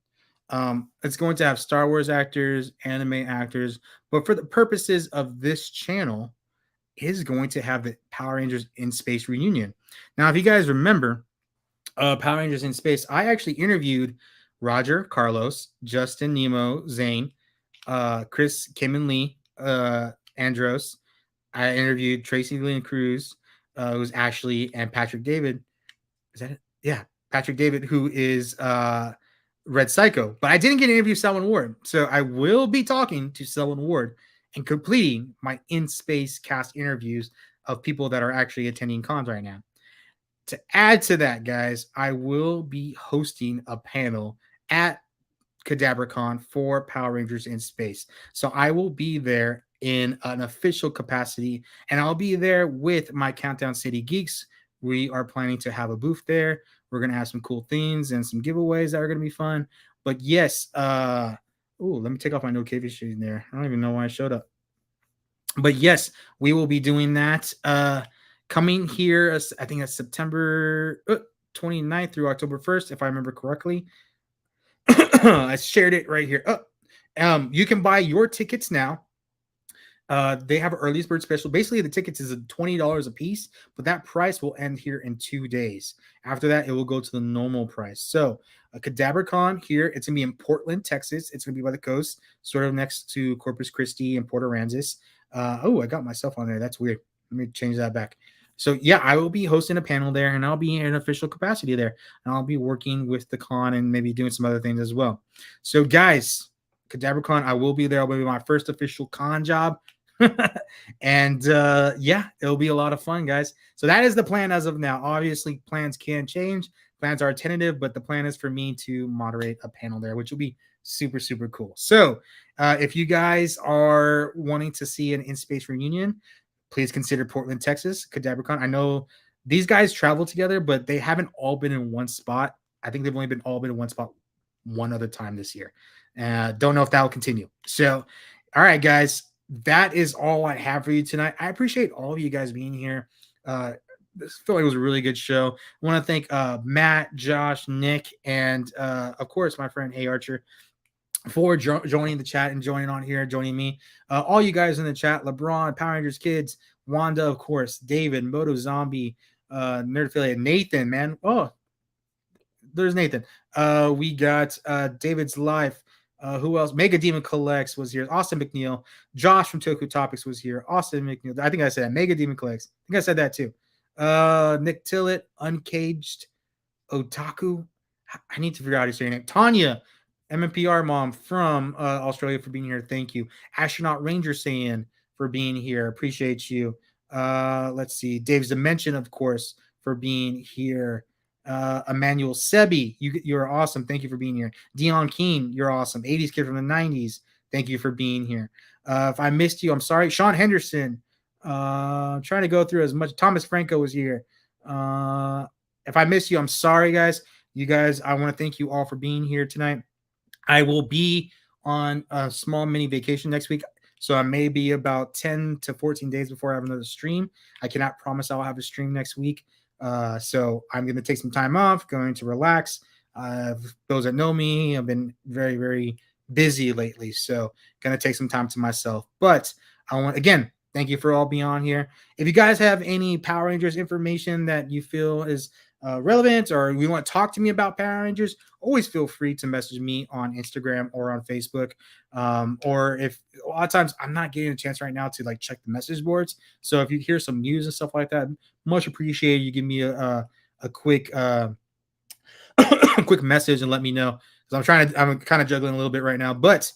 [SPEAKER 2] It's going to have Star Wars actors, anime actors, but for the purposes of this channel, is going to have the Power Rangers in Space reunion. Now, if you guys remember, Power Rangers in Space, I actually interviewed Roger, Carlos, Justin, Nemo, Zane, Chris, Kim and Lee, Andros. I interviewed Tracy Lynn Cruz, who's Ashley, and Patrick David. Is that it? Yeah, Patrick David, who is Red Psycho. But I didn't get to interview Selwyn Ward. So I will be talking to Selwyn Ward and completing my in-space cast interviews of people that are actually attending cons right now. To add to that, guys, I will be hosting a panel at CadabraCon for Power Rangers in Space. So I will be there in an official capacity, and I'll be there with my Countdown City Geeks. We are planning to have a booth there. We're going to have some cool things and some giveaways that are going to be fun. But yes, let me take off my notification there. I don't even know why I showed up. But yes, we will be doing that. Coming here, I think that's September 29th through October 1st, if I remember correctly. I shared it right here. You can buy your tickets now. They have an early bird special. Basically, the tickets is $20 a piece, but that price will end here in 2 days. After that, it will go to the normal price. So, CadabraCon here, it's going to be in Portland, Texas. It's going to be by the coast, sort of next to Corpus Christi and Port Aransas. I got myself on there. That's weird. Let me change that back. So, yeah, I will be hosting a panel there, and I'll be in an official capacity there. And I'll be working with the con and maybe doing some other things as well. So, guys, CadabraCon, I will be there. It'll be my first official con job. And yeah, it'll be a lot of fun, guys. So that is the plan as of now. Obviously, plans can change. Plans are tentative, but the plan is for me to moderate a panel there, which will be super, super cool. So if you guys are wanting to see an in-space reunion, please consider Portland, Texas, CadabraCon. I know these guys travel together, but they haven't all been in one spot. I think they've only been all been in one spot one other time this year. Don't know if that will continue. So, all right, guys. That is all I have for you tonight. I appreciate all of you guys being here. This felt like it was a really good show. I want to thank Matt, Josh, Nick, and of course my friend A Archer for joining the chat and joining on here, joining me. All you guys in the chat: LeBron, Power Rangers Kids, Wanda, of course, David, Moto Zombie, Nerd Affiliate, Nathan, man. Oh, there's Nathan. We got David's Life. Who else? Mega Demon Collects was here. Austin McNeil. Josh from Toku Topics was here. Austin McNeil. I think I said that. Mega Demon Collects. I think I said that too. Nick Tillett, Uncaged, Otaku. I need to figure out how to say your name. Tanya, MMPR mom from Australia for being here. Thank you. Astronaut Ranger saying for being here. Appreciate you. Let's see. Dave's Dimension, of course, for being here. Emmanuel Sebi, you're awesome. Thank you for being here. Dion Keen, you're awesome. 80s kid from the 90s. Thank you for being here. If I missed you, I'm sorry. Sean Henderson, trying to go through as much. Thomas Franco was here. If I missed you, I'm sorry, guys. You guys, I want to thank you all for being here tonight. I will be on a small mini vacation next week. So I may be about 10 to 14 days before I have another stream. I cannot promise I'll have a stream next week. So I'm going to take some time off, going to relax. Those that know me, I've been very, very busy lately. So going to take some time to myself. But I want, again, thank you for all being on here. If you guys have any Power Rangers information that you feel is relevant, or you want to talk to me about Power Rangers, always feel free to message me on Instagram or on Facebook. Or if a lot of times I'm not getting a chance right now to like check the message boards. So if you hear some news and stuff like that, much appreciated. You give me a quick quick message and let me know, because I'm kind of juggling a little bit right now, but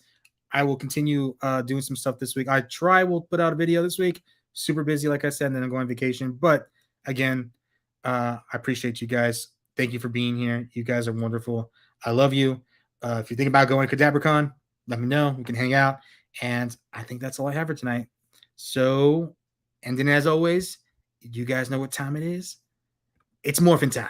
[SPEAKER 2] I will continue doing some stuff this week. We'll put out a video this week. Super busy, like I said, and then I'm going on vacation. But again, I appreciate you guys. Thank you for being here. You guys are wonderful. I love you. If you think about going to CadabraCon, let me know. We can hang out. And I think that's all I have for tonight. So, and then as always, you guys know what time it is. It's morphin' time.